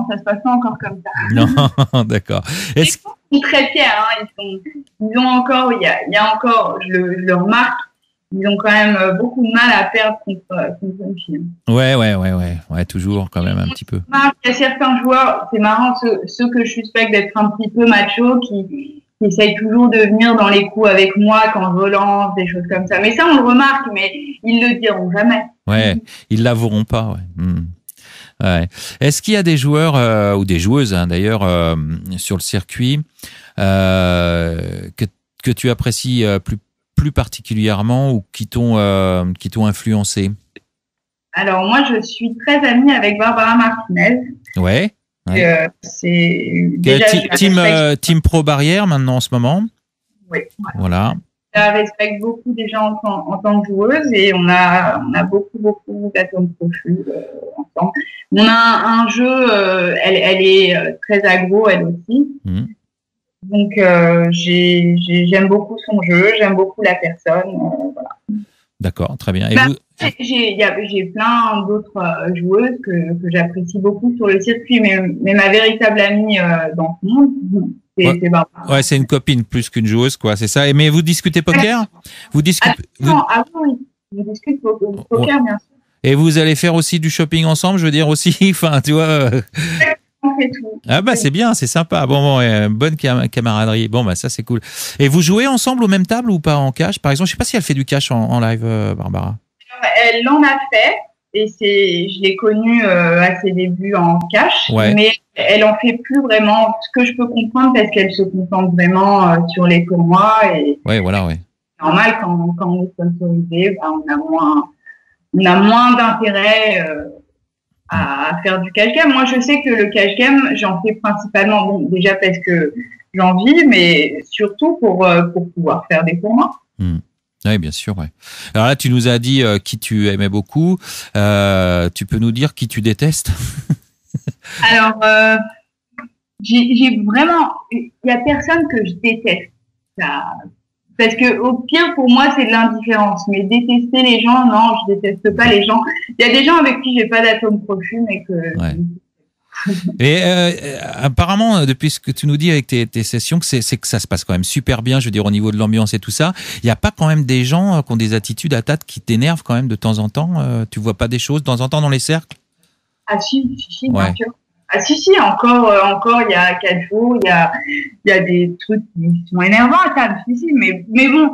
ça se passe pas encore comme ça. Non, d'accord. Ils sont très fiers. Hein, ils ont encore, il y a encore, je le remarque. Ils ont quand même beaucoup de mal à perdre contre une fille. Ouais, toujours quand même un petit peu. Il y a certains joueurs, c'est marrant, ceux que je suspecte d'être un petit peu macho, qui essayent toujours de venir dans les coups avec moi quand je relance, des choses comme ça. Mais ça, on le remarque, mais ils le diront jamais. Ouais, ils l'avoueront pas, ouais. Ouais. Est-ce qu'il y a des joueurs ou des joueuses, hein, d'ailleurs, sur le circuit que tu apprécies plus particulièrement ou qui t'ont influencé? Alors moi, je suis très amie avec Barbara Martinez. Ouais. C'est team Pro Barrière maintenant en ce moment. Oui. Voilà. Je respecte beaucoup déjà en tant que joueuse et on a beaucoup d'atomes crochus ensemble. On a un jeu, elle est très aggro elle aussi. Donc j'aime beaucoup son jeu, j'aime beaucoup la personne. Voilà. D'accord, très bien. Et J'ai plein d'autres joueuses que j'apprécie beaucoup sur le circuit, mais ma véritable amie dans ce monde, c'est Barbara. Ouais, c'est une copine plus qu'une joueuse, quoi, c'est ça. Mais vous discutez poker? Vous discutez? Oui, je discute poker, bien sûr. Et vous allez faire aussi du shopping ensemble, je veux dire aussi, enfin, tu vois. On fait tout. Ah bah c'est bien, c'est sympa. Bon, bonne camaraderie. Bon bah ça c'est cool. Et vous jouez ensemble aux mêmes tables ou pas en cash? Par exemple, je sais pas si elle fait du cash en live, Barbara. Elle en a fait et je l'ai connue à ses débuts en cash, mais elle en fait plus vraiment. Ce que je peux comprendre parce qu'elle se concentre vraiment sur les tournois et. Ouais, voilà, ouais. Normal quand on est sponsorisé, on a moins d'intérêt. À faire du cash game. Moi, je sais que le cash game, j'en fais principalement, bon, déjà parce que j'en vis, mais surtout pour pouvoir faire des tournois. Oui, bien sûr. Ouais. Alors là, tu nous as dit qui tu aimais beaucoup. Tu peux nous dire qui tu détestes? Alors, j'ai vraiment, il y a personne que je déteste. Parce que au pire, pour moi, c'est de l'indifférence. Mais détester les gens, non, je déteste pas les gens. Il y a des gens avec qui j'ai pas d'atome crochu, mais que. Ouais. Et apparemment, depuis ce que tu nous dis avec tes sessions, c'est que ça se passe quand même super bien. Je veux dire, au niveau de l'ambiance et tout ça, il y a pas quand même des gens qui ont des attitudes à tâte qui t'énervent quand même de temps en temps. Tu vois pas des choses de temps en temps dans les cercles? Ah si, bien sûr. Ah si, encore il y a 4 jours, il y a des trucs qui sont énervants à table, si, mais bon,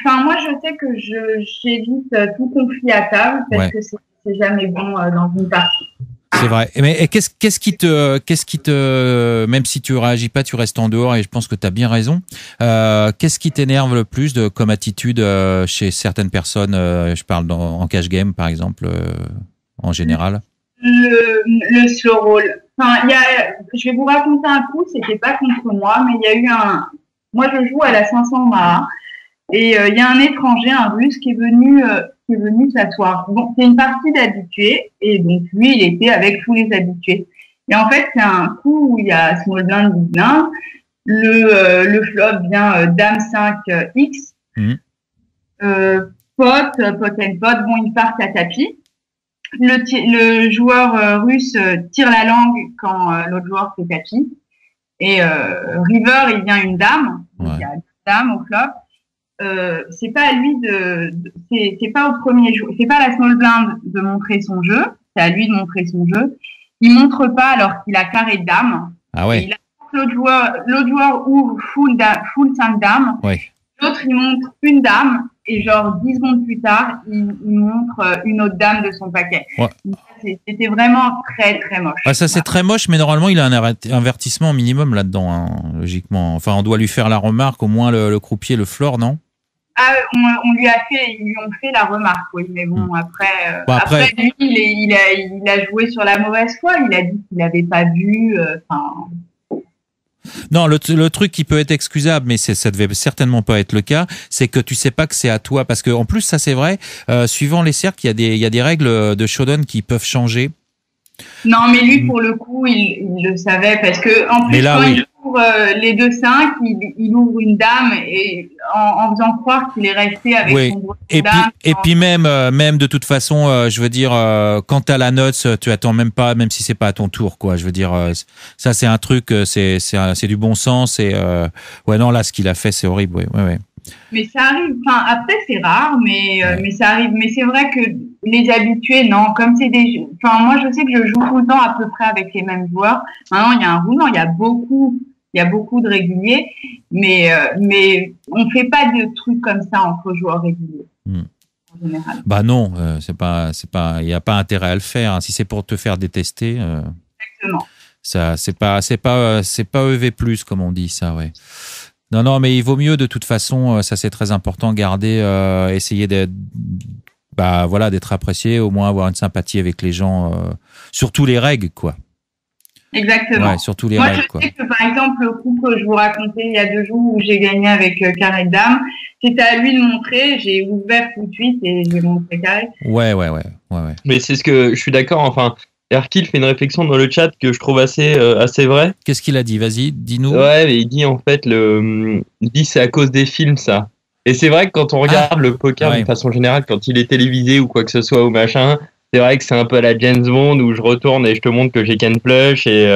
enfin moi je sais que j'évite tout conflit à table parce que c'est jamais bon dans une partie. C'est vrai. Mais qu'est-ce qui te, même si tu réagis pas, tu restes en dehors et je pense que tu as bien raison. Qu'est-ce qui t'énerve le plus comme attitude chez certaines personnes? Je parle en cash game par exemple, en général. Le slow roll. Enfin, je vais vous raconter un coup, c'était pas contre moi, mais il y a eu moi je joue à la 500 Maha, et il y a un étranger, un russe, qui est venu s'asseoir. Bon, c'est une partie d'habitués, et donc lui, il était avec tous les habitués. Et en fait, c'est un coup où il y a small blind, big blind, le flop vient dame 5 X, pot and pot, bon, ils partent à tapis. Le joueur russe tire la langue quand l'autre joueur fait tapis. Et river, il vient une dame. Ouais. Il y a une dame au flop. C'est pas à lui c'est pas au premier jour, c'est pas à la small blind de montrer son jeu. C'est à lui de montrer son jeu. Il montre pas alors qu'il a carré de dame. Ah ouais. L'autre joueur ouvre full 5 dames. Ouais. L'autre, il montre une dame. Et genre 10 secondes plus tard, il montre une autre dame de son paquet. Ouais. C'était vraiment très, très moche. Ah, ça, c'est très moche, mais normalement, il a un avertissement minimum là-dedans, hein, logiquement. Enfin, on doit lui faire la remarque, au moins le croupier, le floor, non? Ah, ils lui ont fait la remarque, oui. Mais bon, après lui, il a joué sur la mauvaise foi. Il a dit qu'il n'avait pas vu, Non, le truc qui peut être excusable, mais ça devait certainement pas être le cas, c'est que tu sais pas que c'est à toi, parce que en plus ça c'est vrai, suivant les cercles, il y a des règles de showdown qui peuvent changer. Non, mais lui pour le coup, il le savait parce que en plus quand il ouvre les 2-5, il ouvre une dame et en faisant croire qu'il est resté avec son gros dame. Et puis même de toute façon, je veux dire, quand t'as la note, tu attends même pas, même si c'est pas à ton tour, quoi. Je veux dire, ça c'est un truc, c'est du bon sens et ouais non là ce qu'il a fait c'est horrible, ouais. Mais ça arrive. Enfin, après, c'est rare, mais ça arrive. Mais c'est vrai que les habitués, non. Comme c'est enfin, moi, je sais que je joue tout le temps à peu près avec les mêmes joueurs. Maintenant, il y a un roulement, il y a beaucoup de réguliers, mais on fait pas de trucs comme ça entre joueurs réguliers. En général. Bah non, c'est pas, il y a pas intérêt à le faire. Hein. Si c'est pour te faire détester. Exactement. Ça, c'est pas EV+, comme on dit ça, ouais. Non, mais il vaut mieux de toute façon, ça c'est très important, garder, essayer d'être apprécié, au moins avoir une sympathie avec les gens, surtout les règles, quoi. Exactement. Ouais, surtout les règles, quoi. Moi, je sais que par exemple, le coup que je vous racontais il y a 2 jours où j'ai gagné avec carré de dame, c'était à lui de montrer, j'ai ouvert tout de suite et j'ai montré carré. Ouais. Mais c'est ce que je suis d'accord, enfin. Erkil fait une réflexion dans le chat que je trouve assez vraie. Qu'est-ce qu'il a dit? Vas-y, dis-nous. Ouais, mais il dit en fait, c'est à cause des films, ça. Et c'est vrai que quand on regarde le poker de façon générale, quand il est télévisé ou quoi que ce soit ou machin, c'est vrai que c'est un peu à la James Bond où je retourne et je te montre que j'ai qu'un flush et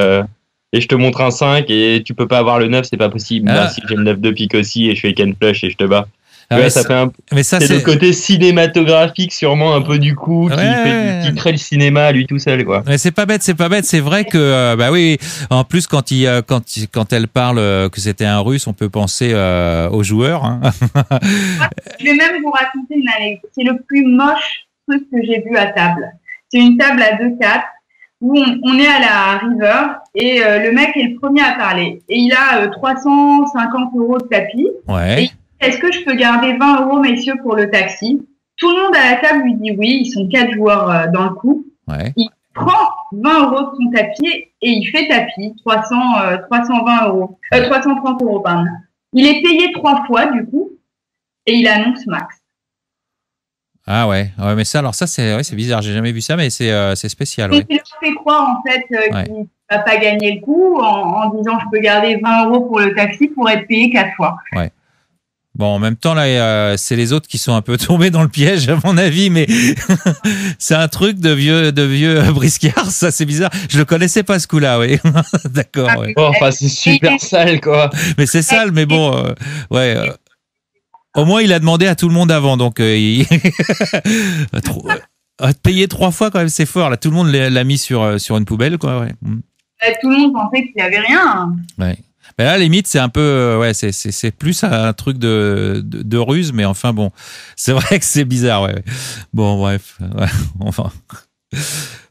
je te montre un 5 et tu peux pas avoir le 9, c'est pas possible. Moi, si j'ai le 9 de pique aussi et je fais qu'un flush et je te bats. Ça fait c'est le côté cinématographique sûrement un peu du coup qui crée le cinéma lui tout seul quoi. Mais c'est pas bête. C'est vrai que bah oui. En plus quand elle parle que c'était un Russe, on peut penser aux joueurs. Hein. Je vais même vous raconter une anecdote. C'est le plus moche truc que j'ai vu à table. C'est une table à 2-4 où on est à la river et le mec est le premier à parler et il a 350 € de tapis. Ouais. Et est-ce que je peux garder 20 € messieurs pour le taxi? Tout le monde à la table lui dit oui, ils sont 4 joueurs dans le coup. Ouais. Il prend 20 € de son tapis et il fait tapis, 330 €, pardon. Il est payé 3 fois du coup et il annonce max. Ah ouais, mais ça c'est bizarre, j'ai jamais vu ça, mais c'est spécial. Donc il leur fait croire en fait qu'il va pas gagner le coup en disant je peux garder 20 € pour le taxi pour être payé 4 fois. Ouais. Bon, en même temps, là, c'est les autres qui sont un peu tombés dans le piège, à mon avis, mais c'est un truc de vieux briscard, ça, c'est bizarre. Je le connaissais pas, ce coup-là, oui. D'accord, ouais. Bon, enfin, c'est super sale, quoi. Mais c'est sale, mais bon, au moins, il a demandé à tout le monde avant, donc, payer 3 fois, quand même, c'est fort, là. Tout le monde l'a mis sur une poubelle, quoi, ouais. Tout le monde pensait qu'il y avait rien. Ouais. Ben là, limite, c'est un peu, c'est plus un truc de ruse, mais enfin bon, c'est vrai que c'est bizarre, ouais. Bon, bref, enfin.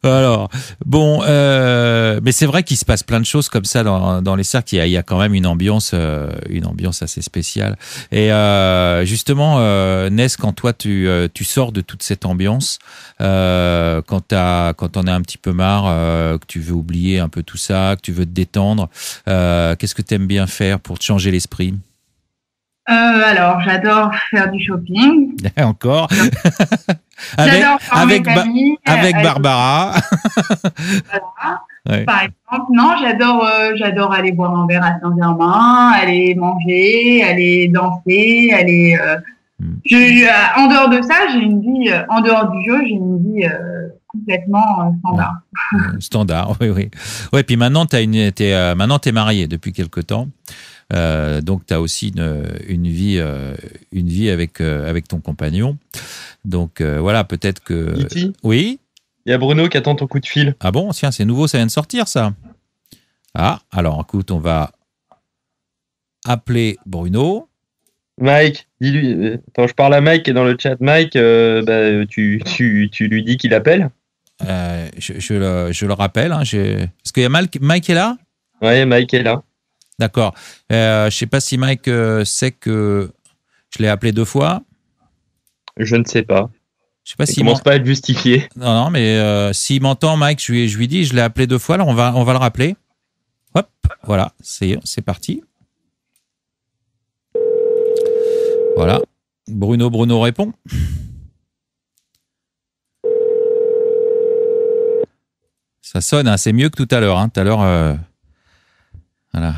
Alors, bon, mais c'est vrai qu'il se passe plein de choses comme ça dans les cercles. Il y a quand même une ambiance assez spéciale. Et justement, Ness, quand toi tu sors de toute cette ambiance, quand t'en as un petit peu marre, que tu veux oublier un peu tout ça, que tu veux te détendre, qu'est-ce que t'aimes bien faire pour te changer l'esprit? Alors, j'adore faire du shopping. Encore. Avec Barbara. Voilà. Ouais. Par exemple, non, j'adore aller boire un verre à Saint-Germain, aller manger, aller danser, aller. En dehors de ça, j'ai une vie, en dehors du jeu, j'ai une vie complètement standard. Standard, oui. Ouais, puis maintenant maintenant t'es mariée depuis quelque temps. Donc tu as aussi une vie avec ton compagnon. Donc voilà, peut-être que Iti, oui. Il y a Bruno qui attend ton coup de fil. Ah bon, tiens, c'est nouveau, ça vient de sortir ça. Ah, alors écoute, on va appeler Bruno. Mike, dis-lui. Attends, je parle à Mike qui est dans le chat. Mike, tu lui dis qu'il appelle. Je le rappelle. Hein, est-ce qu'il y a Mike est là? Ouais, Mike est là. D'accord. Je sais pas si Mike sait que je l'ai appelé 2 fois. Je ne sais pas. Je sais pas s'il commence pas à être justifié. Non, mais s'il m'entend, Mike, je lui dis, je l'ai appelé 2 fois. Alors on va le rappeler. Hop, voilà, c'est parti. Voilà. Bruno répond. Ça sonne, hein, c'est mieux que tout à l'heure. Hein. Tout à l'heure, voilà.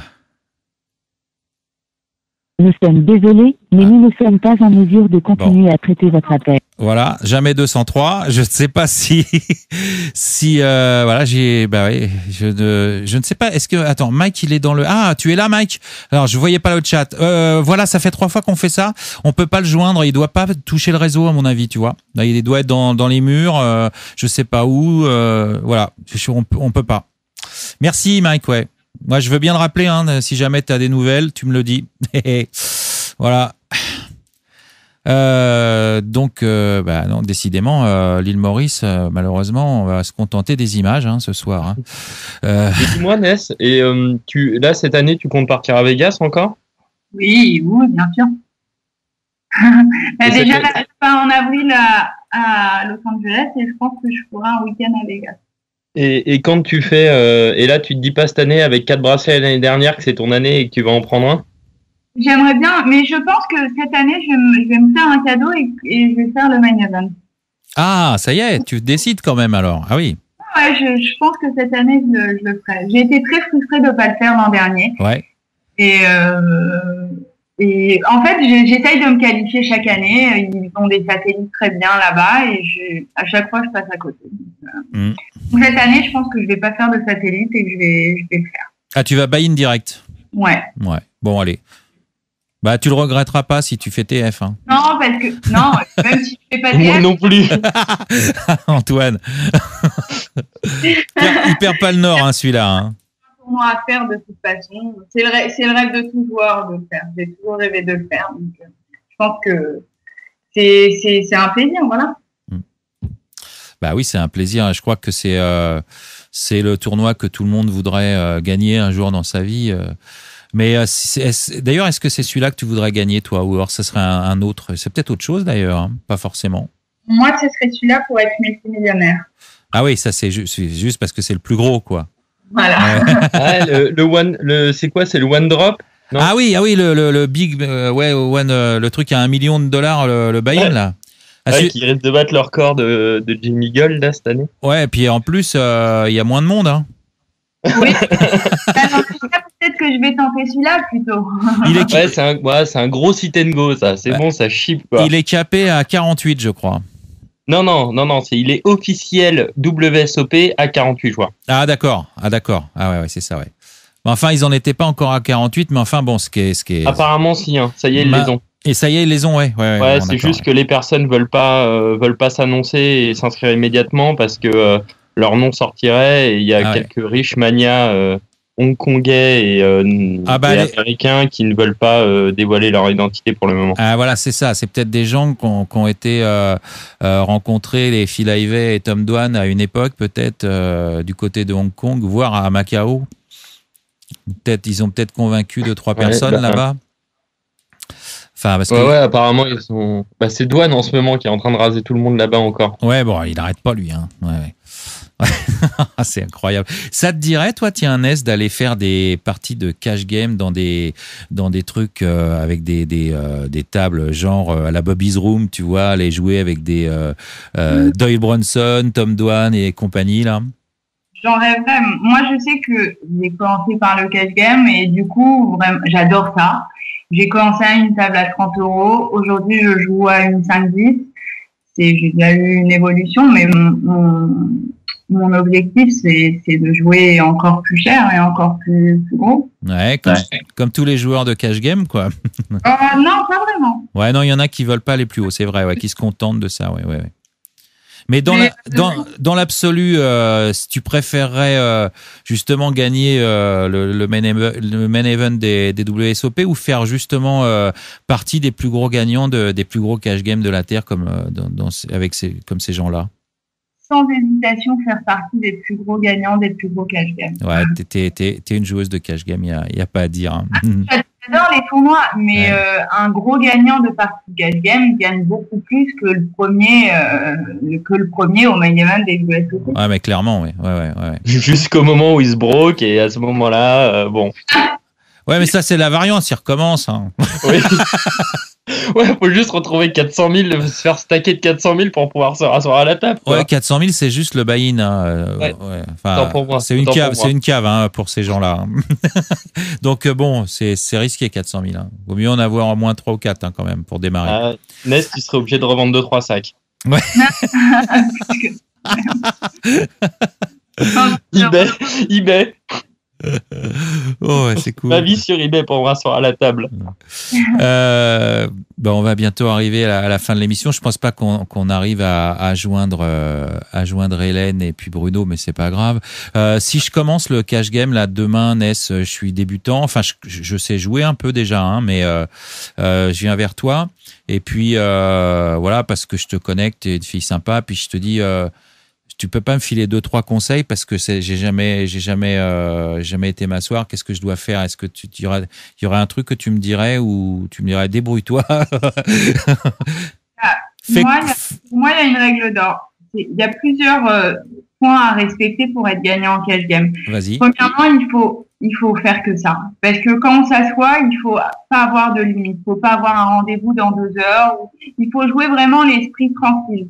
Nous sommes désolés, mais nous ne sommes pas en mesure de continuer à traiter votre appel. Voilà, jamais 203. Je ne sais pas si voilà, je ne sais pas. Est-ce que attends, Mike, il est dans le tu es là, Mike? Alors, je voyais pas le chat. Voilà, ça fait 3 fois qu'on fait ça. On peut pas le joindre. Il doit pas toucher le réseau, à mon avis, tu vois. Là, il doit être dans les murs. Je sais pas où. Voilà, on peut pas. Merci, Mike. Ouais. Moi, je veux bien le rappeler, hein, si jamais tu as des nouvelles, tu me le dis. Voilà. Donc, non, décidément, l'île Maurice, malheureusement, on va se contenter des images ce soir. Hein. Et dis-moi, Ness, et là, cette année, tu comptes partir à Vegas encore? Oui, bien sûr. Déjà, je pars en avril à Los Angeles et je pense que je ferai un week-end à Vegas. Et quand tu fais, et là tu te dis pas cette année avec 4 bracelets l'année dernière que c'est ton année et que tu vas en prendre un? J'aimerais bien, mais je pense que cette année je vais me faire un cadeau et je vais faire le main event. Ah, ça y est, tu décides quand même alors. Ah oui. Ouais, je pense que cette année je le ferai. J'ai été très frustrée de pas le faire l'an dernier. Ouais. Et Et en fait, j'essaye de me qualifier chaque année. Ils ont des satellites très bien là-bas et à chaque fois, je passe à côté. Donc, cette année, je pense que je vais pas faire de satellite et que je vais le faire. Ah, tu vas buy-in direct? Ouais. Ouais. Bon, allez. Bah, tu le regretteras pas si tu fais TF. Hein. Non, parce que non, même si je fais pas TF. Moi non plus. Antoine. Il perd pas le nord, hein, celui-là. Hein. Tournoi à faire de toute façon. C'est le rêve de tout joueur de le faire. J'ai toujours rêvé de le faire. Donc, je pense que c'est un plaisir, voilà. Bah oui, c'est un plaisir. Je crois que c'est le tournoi que tout le monde voudrait gagner un jour dans sa vie. Mais d'ailleurs, est-ce que c'est celui-là que tu voudrais gagner, toi, ou alors ce serait un autre? C'est peut-être autre chose, d'ailleurs, hein, pas forcément. Moi, ce serait celui-là pour être multimillionnaire. Ah oui, ça c'est juste parce que c'est le plus gros, quoi. Voilà. C'est quoi? C'est le One Drop? Non, ah oui, le big, le truc à $1 million, le buy-in, là. Qui risque de battre le record de Jimmy Gold, là, cette année. Ouais, et puis en plus, il y a moins de monde, hein. Oui. Peut-être que je vais tenter celui-là plutôt. C'est un gros sit and go, ça. C'est bon, ça chip, quoi. Il est capé à 48, je crois. Non, il est officiel WSOP à 48 joueurs. Ah, d'accord. Ah, ouais, c'est ça, ouais. Enfin, ils n'en étaient pas encore à 48, mais enfin, bon, ce qui est... Apparemment, si, hein. Ça y est, ils les ont. Et ça y est, ils les ont, ouais. Ouais, c'est juste que les personnes veulent pas s'annoncer et s'inscrire immédiatement parce que leur nom sortirait et il y a quelques riches manias hongkongais et américains qui ne veulent pas dévoiler leur identité pour le moment. Ah voilà, c'est ça. C'est peut-être des gens qui ont été rencontrer les Phil Ivey et Tom Dwan à une époque, peut-être du côté de Hong Kong, voire à Macao. Ils ont peut-être convaincu 2-3 personnes là-bas. Enfin, parce que... apparemment ils sont. C'est Dwan en ce moment qui est en train de raser tout le monde là-bas encore. Ouais, bon, il n'arrête pas lui, hein. Ouais. C'est incroyable. Ça te dirait, toi, tiens, Ness, d'aller faire des parties de cash game dans des trucs avec des tables genre à la Bobby's Room, tu vois, aller jouer avec des Doyle Brunson, Tom Dwan et compagnie, là? J'en rêverais. Moi, je sais que j'ai commencé par le cash game et du coup, vraiment, j'adore ça. J'ai commencé à une table à 30 €. Aujourd'hui, je joue à une 5-10. J'ai déjà eu une évolution, mais mon objectif, c'est de jouer encore plus cher et encore plus gros. Ouais, comme tous les joueurs de cash game, quoi. Non, pas vraiment. Ouais, non, il y en a qui veulent pas aller plus haut, c'est vrai, qui se contentent de ça, ouais. Mais dans l'absolu, si tu préférerais justement gagner le main event des WSOP ou faire justement partie des plus gros gagnants des plus gros cash games de la Terre comme ces gens-là? Sans hésitation, faire partie des plus gros gagnants des plus gros cash games. Ouais, t'es une joueuse de cash game, il y a pas à dire. Hein. J'adore les tournois, mais un gros gagnant de partie de cash game gagne beaucoup plus que le premier au main event des WSOP. Ouais, mais clairement, ouais. Jusqu'au moment où il se broque et à ce moment-là, bon. Ouais, mais ça, c'est la variante, il recommence. Hein. Oui. Ouais, faut juste retrouver 400 000, se faire stacker de 400 000 pour pouvoir se rasseoir à la table. Quoi. Ouais, 400 000, c'est juste le buy-in. Hein. Ouais. Enfin, pour moi. C'est une cave hein, pour ces gens-là. Donc, bon, c'est risqué 400 000. Hein. Vaut mieux en avoir au moins 3 ou 4 hein, quand même pour démarrer. Nest, tu serais obligé de revendre 2-3 sacs. Ouais. eBay. Oh, ouais, c'est cool. Ma vie sur eBay pour me rasseoir à la table. On va bientôt arriver à la fin de l'émission. Je pense pas qu'on arrive à joindre Hélène et puis Bruno, mais c'est pas grave. Si je commence le cash game là demain, Ness, je suis débutant. Enfin, je sais jouer un peu déjà, hein, mais je viens vers toi. Et puis voilà, parce que je te connecte, t'es une fille sympa. Puis je te dis. Tu peux pas me filer 2-3 conseils parce que j'ai jamais été m'asseoir. Qu'est-ce que je dois faire? Est-ce que il y aurait un truc que tu me dirais ou tu me dirais débrouille-toi? Moi, il y a une règle d'or. Il y a plusieurs points à respecter pour être gagnant en cash game. Vas-y. Premièrement, il faut faire que ça. Parce que quand on s'assoit, il faut pas avoir de limite. Il faut pas avoir un rendez-vous dans 2 heures. Il faut jouer vraiment l'esprit tranquille.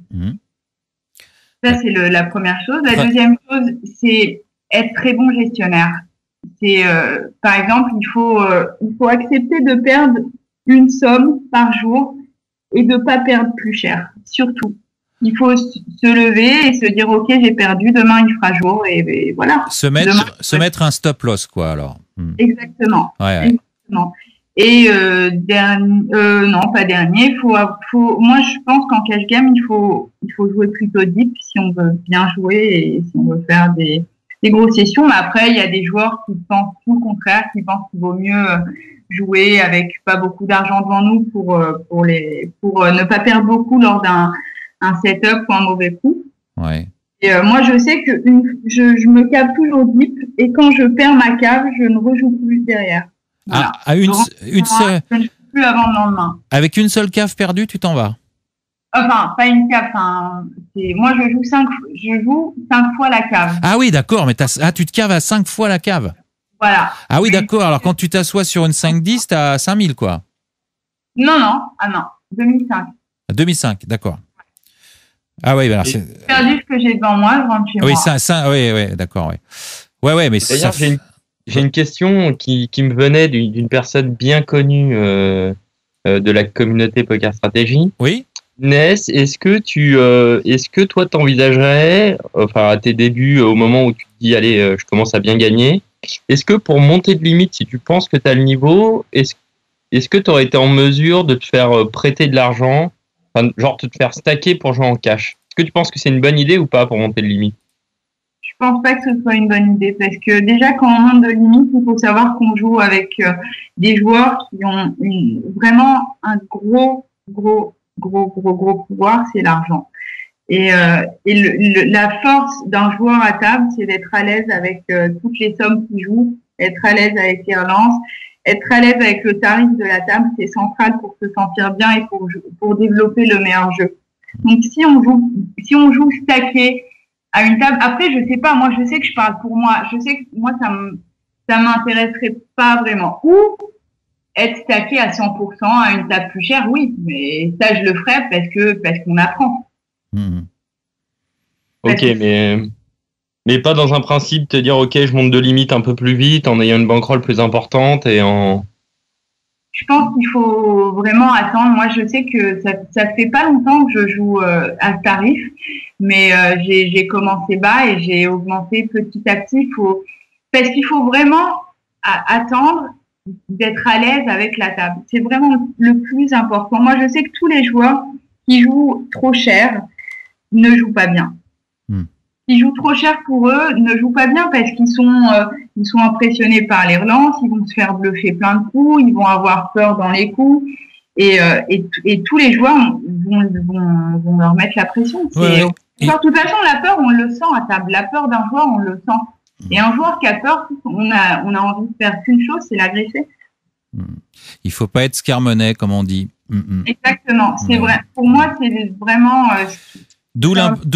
Ça, c'est la première chose. La deuxième chose, c'est être très bon gestionnaire. C'est, par exemple, il faut accepter de perdre une somme par jour et de pas perdre plus cher. Surtout, il faut se lever et se dire ok, j'ai perdu, demain il fera jour et voilà. Se mettre un stop loss quoi alors. Exactement. Ouais. Exactement. Et non pas dernier, moi je pense qu'en cash game il faut jouer plutôt deep si on veut bien jouer et si on veut faire des grosses sessions. Mais après il y a des joueurs qui pensent tout le contraire, qui pensent qu'il vaut mieux jouer avec pas beaucoup d'argent devant nous pour ne pas perdre beaucoup lors d'un setup ou un mauvais coup. Ouais. Et moi je sais que je me cave toujours deep et quand je perds ma cave, je ne rejoue plus derrière. Voilà. Une seule. Plus avant le lendemain. Avec une seule cave perdue, tu t'en vas? Enfin, pas une cave. Moi, je joue 5 fois la cave. Ah oui, d'accord. Mais tu te caves à 5 fois la cave. Voilà. Ah oui, d'accord. Alors quand tu t'assois sur une 5-10, t'as 5000 quoi. Non. Ah non. 2005. 2005, d'accord. Ah oui, alors c'est. Perdu ce que j'ai devant moi, je rentre chez moi. Oui, d'accord, oui. Ouais, mais d'ailleurs, j'ai une question qui me venait d'une personne bien connue de la communauté Poker Stratégie. Oui. Ness, est-ce que toi t'envisagerais, enfin à tes débuts, au moment où tu te dis allez, je commence à bien gagner, est-ce que pour monter de limite, si tu penses que tu as le niveau, est-ce que tu aurais été en mesure de te faire prêter de l'argent, enfin, genre de te faire stacker pour jouer en cash? Est-ce que tu penses que c'est une bonne idée ou pas pour monter de limite? Je pense pas que ce soit une bonne idée parce que déjà quand on monte de limite, il faut savoir qu'on joue avec des joueurs qui ont vraiment un gros pouvoir, c'est l'argent. Et la force d'un joueur à table, c'est d'être à l'aise avec toutes les sommes qu'il joue, être à l'aise avec les relances, être à l'aise avec le tarif de la table, c'est central pour se sentir bien et pour développer le meilleur jeu. Donc si on joue stacké à une table, après je sais pas, moi je sais que je parle pour moi, je sais que moi ça m'intéresserait pas vraiment. Ou être stacké à 100% à une table plus chère, oui, mais ça je le ferais parce qu'on apprend. Ok, mais pas dans un principe te dire ok, je monte de limite un peu plus vite en ayant une bankroll plus importante et en. Je pense qu'il faut vraiment attendre. Moi, je sais que ça fait pas longtemps que je joue à ce tarif, mais j'ai commencé bas et j'ai augmenté petit à petit. Parce qu'il faut vraiment attendre d'être à l'aise avec la table. C'est vraiment le plus important. Moi, je sais que tous les joueurs qui jouent trop cher ne jouent pas bien. Qui jouent trop cher pour eux ne jouent pas bien parce qu'ils sont impressionnés par les relances, ils vont se faire bluffer plein de coups, ils vont avoir peur dans les coups et tous les joueurs vont leur mettre la pression. De toute façon, la peur, on le sent à table. La peur d'un joueur, on le sent. Et un joueur qui a peur, on a envie de faire qu'une chose, c'est l'agresser. Il faut pas être scarmonnet, comme on dit. Exactement. C'est vrai. Pour moi, c'est vraiment. D'où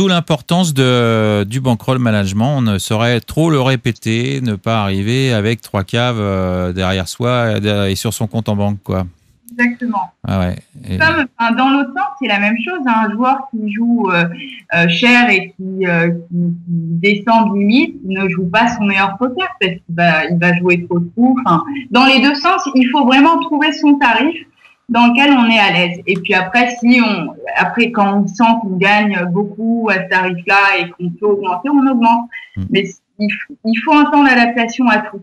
l'importance du bankroll management. On ne saurait trop le répéter, ne pas arriver avec 3 caves derrière soi et sur son compte en banque, quoi. Exactement. Ah ouais. Dans l'autre sens, c'est la même chose. Un joueur qui joue cher et qui descend de limite ne joue pas son meilleur poker parce qu'il va jouer trop de coups. Enfin, dans les deux sens, il faut vraiment trouver son tarif dans lequel on est à l'aise. Et puis après, quand on sent qu'on gagne beaucoup à ce tarif-là et qu'on peut augmenter, on augmente. Mais il faut un temps d'adaptation à tout.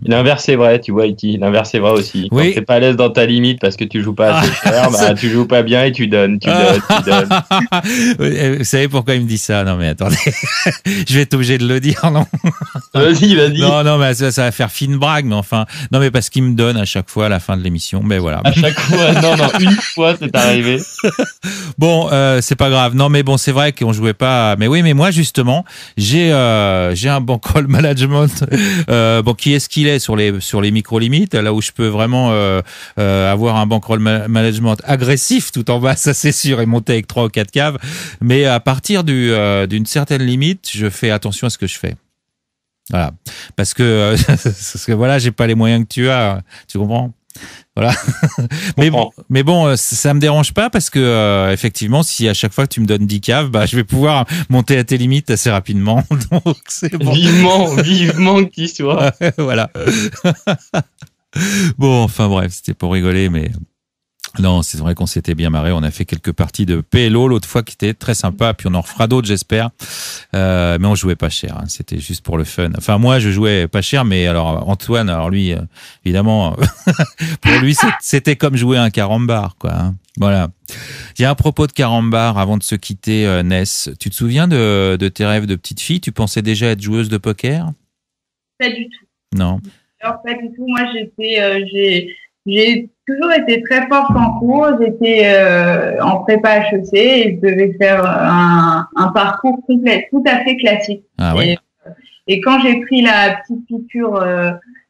L'inverse c'est vrai, tu vois, Iti. L'inverse c'est vrai aussi. Quand t'es pas à l'aise dans ta limite parce que tu joues pas assez cher, tu joues pas bien et tu donnes. Vous savez pourquoi il me dit ça? Non mais attendez, je vais être obligé de le dire, non? Vas-y. Non, mais ça va faire fine brague, mais enfin, non mais parce qu'il me donne à chaque fois à la fin de l'émission, mais voilà. À chaque fois, non, une fois c'est arrivé. Bon, c'est pas grave. Non mais bon, c'est vrai qu'on jouait pas. Mais oui, mais moi justement, j'ai un bankroll management. Qui est-ce qu'il est sur les micro-limites, là où je peux vraiment avoir un bankroll management agressif tout en bas, ça c'est sûr, et monter avec 3 ou 4 caves. Mais à partir d'une certaine limite, je fais attention à ce que je fais. Voilà. Parce que voilà, j'ai pas les moyens que tu as. Tu comprends? Voilà. mais bon, ça me dérange pas parce que effectivement, si à chaque fois que tu me donnes 10 caves, je vais pouvoir monter à tes limites assez rapidement. Donc c'est bon. Vivement que tu y sois. Voilà. Bon, enfin bref, c'était pour rigoler, mais non, c'est vrai qu'on s'était bien marré. On a fait quelques parties de PLO l'autre fois qui étaient très sympa. Puis on en refera d'autres, j'espère. Mais on jouait pas cher. Hein. C'était juste pour le fun. Enfin, moi, je jouais pas cher, mais alors Antoine, alors lui, évidemment, pour lui, c'était comme jouer un carambar, quoi. Hein. Voilà. Il y a un propos de carambar avant de se quitter, Ness. Tu te souviens de tes rêves de petite fille? Tu pensais déjà être joueuse de poker? Pas du tout. Non. Alors, pas du tout. Moi, j'ai toujours été très forte en cours. J'étais en prépa HEC et je devais faire un parcours complet, tout à fait classique. Ah ouais. Et quand j'ai pris la petite piqûre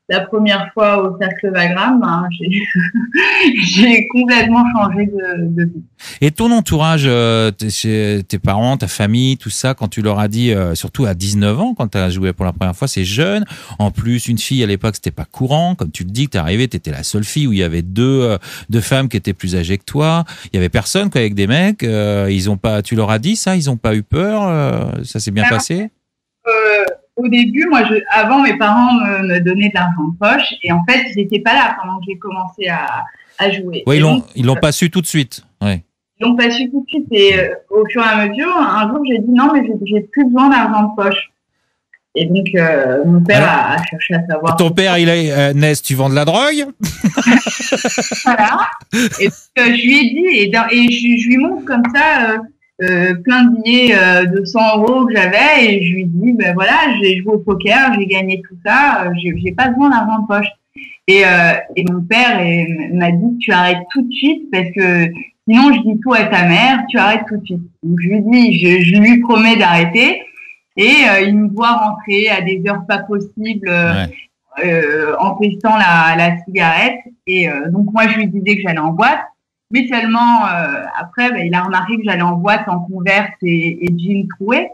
la première fois au cercle Wagram, ben, j'ai complètement changé de vie. Et ton entourage, tes parents, ta famille, tout ça, quand tu leur as dit, surtout à 19 ans, quand tu as joué pour la première fois, c'est jeune. En plus, une fille à l'époque, c'était pas courant. Comme tu le dis, que t'es arrivé, t'étais la seule fille où il y avait deux femmes qui étaient plus âgées que toi. Il y avait personne, quoi, avec des mecs. Ils ont pas, tu leur as dit ça, ils ont pas eu peur. Ça s'est bien passé. Au début, moi, avant, mes parents me donnaient de l'argent de poche et en fait, ils n'étaient pas là pendant que j'ai commencé à jouer. Oui, ils l'ont pas su tout de suite. Ouais. Ils l'ont pas su tout de suite et au fur et à mesure, un jour, j'ai dit non, mais j'ai plus besoin d'argent de poche. Et donc, mon père a cherché à savoir. Ton père, il est Ness, tu vends de la drogue? Voilà. Et je lui ai dit et je lui montre comme ça. Plein de billets de 100 € que j'avais et je lui dis ben voilà, j'ai joué au poker, j'ai gagné tout ça, j'ai pas besoin d'argent de poche. Et mon père m'a dit tu arrêtes tout de suite parce que sinon je dis tout à ta mère, tu arrêtes tout de suite. Donc je lui dis je lui promets d'arrêter et il me voit rentrer à des heures pas possibles en testant la cigarette et donc moi je lui disais que j'allais en boîte. Mais seulement après, il a remarqué que j'allais en boîte en Converse et jeans troués.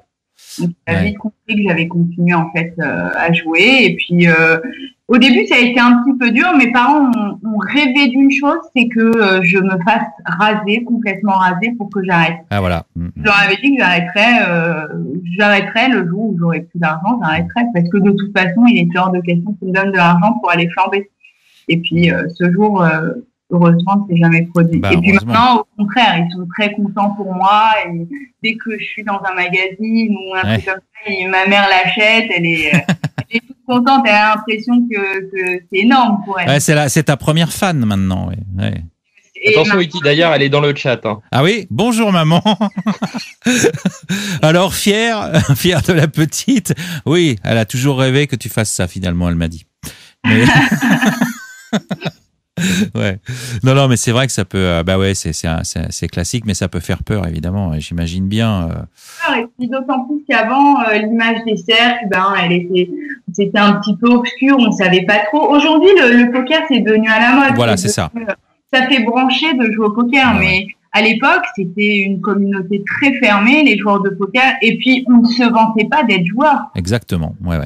Donc il a vite compris que j'avais continué en fait à jouer. Et puis au début, ça a été un petit peu dur. Mes parents ont rêvé d'une chose, c'est que je me fasse raser, complètement raser, pour que j'arrête. Ah voilà. Je leur avais dit que j'arrêterais le jour où j'aurais plus d'argent, j'arrêterais parce que de toute façon, il était hors de question qu'ils me donnent de l'argent pour aller flamber. Et puis ce jour. Heureusement, c'est jamais produit. Et puis maintenant, au contraire, ils sont très contents pour moi. Et dès que je suis dans un magazine ou un truc comme ça, ma mère l'achète. Elle est toute contente. Elle a l'impression que c'est énorme pour elle. Ouais, c'est ta première fan maintenant. Ouais. Attention, Wiki, d'ailleurs, elle est dans le chat. Hein. Ah oui, bonjour maman. Alors, fière de la petite. Oui, elle a toujours rêvé que tu fasses ça, finalement, elle m'a dit. Mais... ouais. Non, mais c'est vrai que ça peut. C'est classique, mais ça peut faire peur, évidemment. J'imagine bien. Et puis d'autant plus qu'avant, l'image des cercles, c'était un petit peu obscur, on savait pas trop. Aujourd'hui, le poker, c'est devenu à la mode. Voilà, c'est ça. Ça fait brancher de jouer au poker, mais à l'époque, c'était une communauté très fermée, les joueurs de poker, et puis on ne se vantait pas d'être joueur. Exactement. Ouais.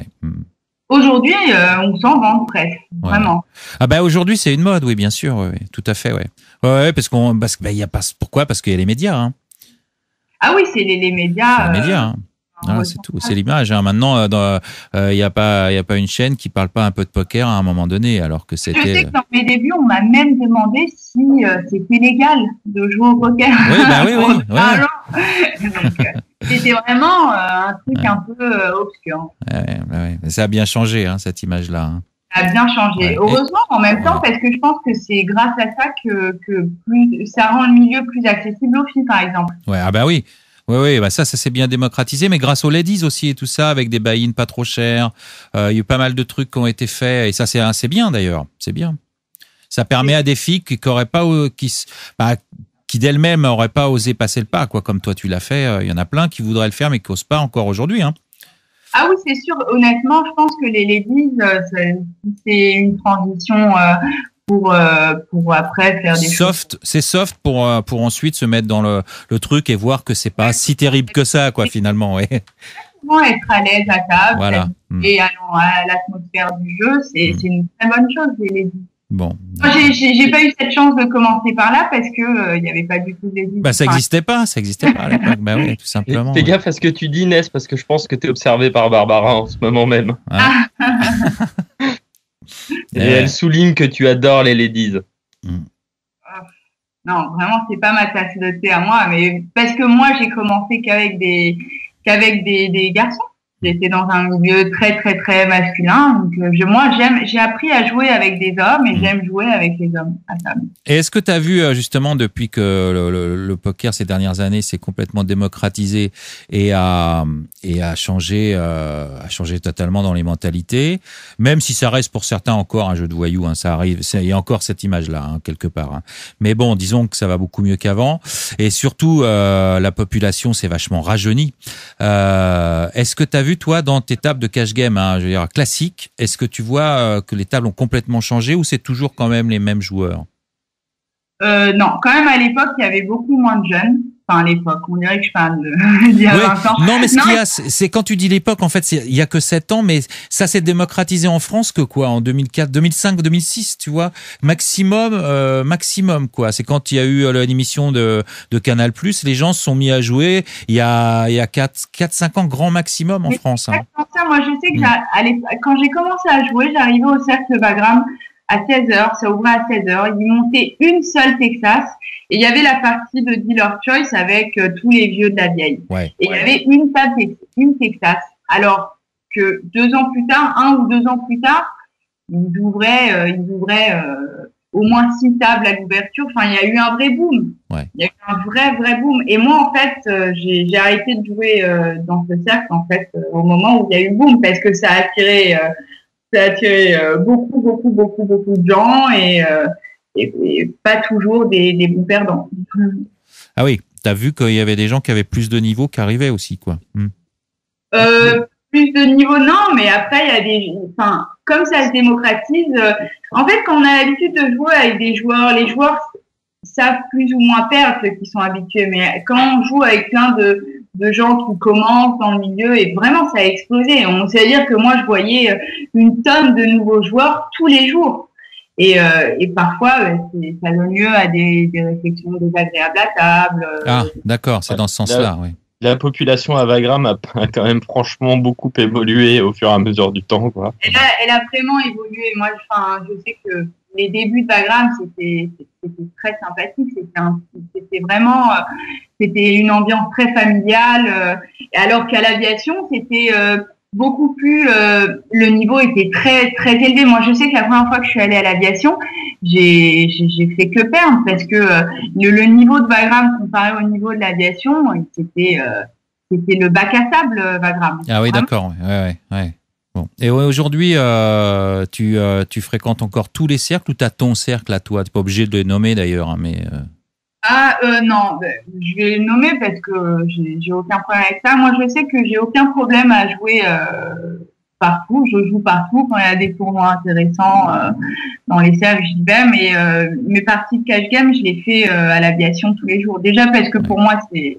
Aujourd'hui, on s'en vante presque, vraiment. Ah aujourd'hui c'est une mode, oui, bien sûr, oui, tout à fait, ouais, parce que y a pas pourquoi, parce qu'il y a les médias, hein. Ah oui, c'est les médias. C'est les médias, hein. C'est tout, c'est l'image. Hein. Maintenant, y a pas une chaîne qui parle pas un peu de poker à un moment donné, alors que c'était. Je sais que dans mes débuts, on m'a même demandé si c'était légal de jouer au poker. Oui, oui. Donc, c'était vraiment un truc un peu obscur. Mais ça a bien changé, hein, cette image-là. Hein. Ça a bien changé. Heureusement, en même temps, parce que je pense que c'est grâce à ça que ça rend le milieu plus accessible aux filles, par exemple. Ouais, oui. Oui, ça s'est bien démocratisé, mais grâce aux ladies aussi et tout ça, avec des buy-in pas trop chers, il y a eu pas mal de trucs qui ont été faits, et ça c'est bien d'ailleurs, c'est bien. Ça permet à des filles qui d'elles-mêmes n'auraient pas osé passer le pas, quoi, comme toi tu l'as fait. Il y en a plein qui voudraient le faire, mais qui n'osent pas encore aujourd'hui, hein. Ah oui, c'est sûr. Honnêtement, je pense que les ladies, c'est une transition. Pour après faire des soft, c'est soft pour ensuite se mettre dans le truc et voir que c'est pas si terrible que ça, quoi, finalement, ouais. Être à l'aise à table, voilà. Et à l'atmosphère du jeu, c'est une très bonne chose, les ladies. Bon. Moi, j'ai pas eu cette chance de commencer par là parce que il y avait pas du tout de ladies. Ça existait pas à l'époque. Oui, tout simplement. Fais gaffe à ce que tu dis, Ness, parce que je pense que tu es observé par Barbara en ce moment même. Et elle souligne que tu adores les ladies. Non, vraiment, c'est pas ma tasse de thé à moi, mais parce que moi, j'ai commencé qu'avec des garçons. J'étais dans un milieu très, très, très masculin. Donc, moi, j'ai appris à jouer avec des hommes et j'aime jouer avec les hommes à table. Et est-ce que tu as vu, justement, depuis que le poker ces dernières années s'est complètement démocratisé et a changé totalement dans les mentalités, même si ça reste pour certains encore un jeu de voyous, hein, ça arrive, il y a encore cette image-là, hein, quelque part. Hein. Mais bon, disons que ça va beaucoup mieux qu'avant. Et surtout, la population s'est vachement rajeunie. Est-ce que tu as vu, toi, dans tes tables de cash game, hein, je veux dire classiques, est-ce que tu vois que les tables ont complètement changé ou c'est toujours quand même les mêmes joueurs? Non, quand même à l'époque, il y avait beaucoup moins de jeunes. Enfin, à l'époque, on dirait que je parle d'il y a 20 ans. Non, mais ce qu'il y a, c'est quand tu dis l'époque, en fait, il y a que 7 ans, mais ça s'est démocratisé en France que quoi, en 2004, 2005, 2006, tu vois, maximum, quoi. C'est quand il y a eu l'émission de Canal+, les gens se sont mis à jouer. Il y a 4-5 ans, grand maximum en France. Hein. Moi, je sais que quand j'ai commencé à jouer, j'arrivais au cercle Wagram à 16h, ça ouvrait à 16h. Ils montaient une seule Texas. Et il y avait la partie de Dealer Choice avec tous les vieux de la vieille. Ouais. Et il y avait une table, une Texas. Alors que 2 ans plus tard, 1 ou 2 ans plus tard, ils ouvraient au moins 6 tables à l'ouverture. Enfin, il y a eu un vrai boom. Ouais. Il y a eu un vrai boom. Et moi, en fait, j'ai arrêté de jouer dans ce cercle, en fait, au moment où il y a eu boom, parce que ça a attiré beaucoup de gens et pas toujours des bons perdants. Ah oui, t'as vu qu'il y avait des gens qui avaient plus de niveau qui arrivaient aussi, quoi. Plus de niveau, non, mais après, il y a comme ça se démocratise, en fait, quand on a l'habitude de jouer avec des joueurs, les joueurs savent plus ou moins perdre ceux qui sont habitués, mais quand on joue avec plein de gens qui commencent dans le milieu, et vraiment, ça a explosé. C'est-à-dire que moi, je voyais une tonne de nouveaux joueurs tous les jours. Et parfois, ça donne lieu à des réflexions désagréables à table. Ah, d'accord, c'est dans ce sens-là, oui. La population à Wagram a quand même franchement beaucoup évolué au fur et à mesure du temps, quoi. Elle a vraiment évolué. Moi, je sais que les débuts de Wagram, c'était très sympathique. C'était une ambiance très familiale. Alors qu'à l'aviation, c'était beaucoup plus, le niveau était très très élevé. Moi, je sais que la première fois que je suis allée à l'aviation, j'ai fait que perdre parce que le niveau de Wagram comparé au niveau de l'aviation, c'était le bac à sable, Wagram. Ah oui, d'accord. Ouais. Bon. Et aujourd'hui, tu fréquentes encore tous les cercles ou tu as ton cercle à toi? Tu n'es pas obligé de les nommer d'ailleurs, hein, mais. Non, je vais le nommer parce que j'ai aucun problème avec ça. Moi, je sais que j'ai aucun problème à jouer partout. Je joue partout quand il y a des tournois intéressants dans les cercles, j'y vais. Mais mes parties de cash game, je les fais à l'aviation tous les jours. Déjà parce que pour moi, c'est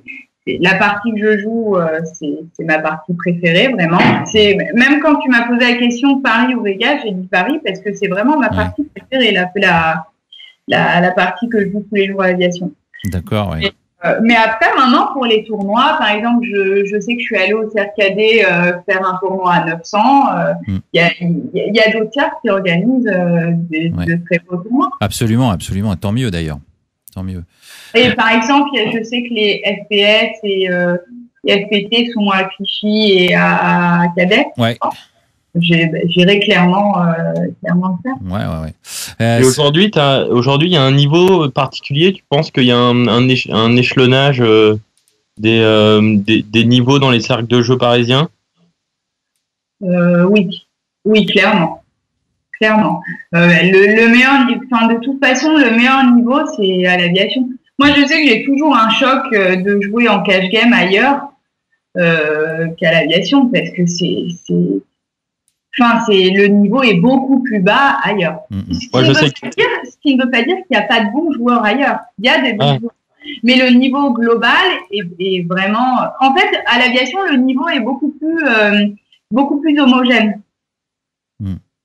la partie que je joue, c'est ma partie préférée, vraiment. Même quand tu m'as posé la question Paris ou Vegas, j'ai dit Paris parce que c'est vraiment ma partie préférée. La partie que je joue tous les jours à l'aviation. D'accord, oui. Mais après, maintenant, pour les tournois, par exemple, je sais que je suis allée au CRKD faire un tournoi à 900. Il y a d'autres cercles qui organisent de très beaux tournois. Absolument. Et tant mieux, d'ailleurs. Tant mieux. Et par exemple, je sais que les FPS et les FPT sont à Clichy et à Cadet. Ouais. J'irai clairement ça. Ouais. Et aujourd'hui, il y a un niveau particulier. Tu penses qu'il y a un échelonnage des niveaux dans les cercles de jeu parisiens? Oui, clairement. Le meilleur, de toute façon, le meilleur niveau, c'est à l'aviation. Moi, je sais que j'ai toujours un choc de jouer en cash game ailleurs qu'à l'aviation parce que le niveau est beaucoup plus bas ailleurs. Ce qui ne veut pas dire qu'il n'y a pas de bons joueurs ailleurs. Il y a des bons joueurs. Mais le niveau global est vraiment... En fait, à l'aviation, le niveau est beaucoup plus homogène.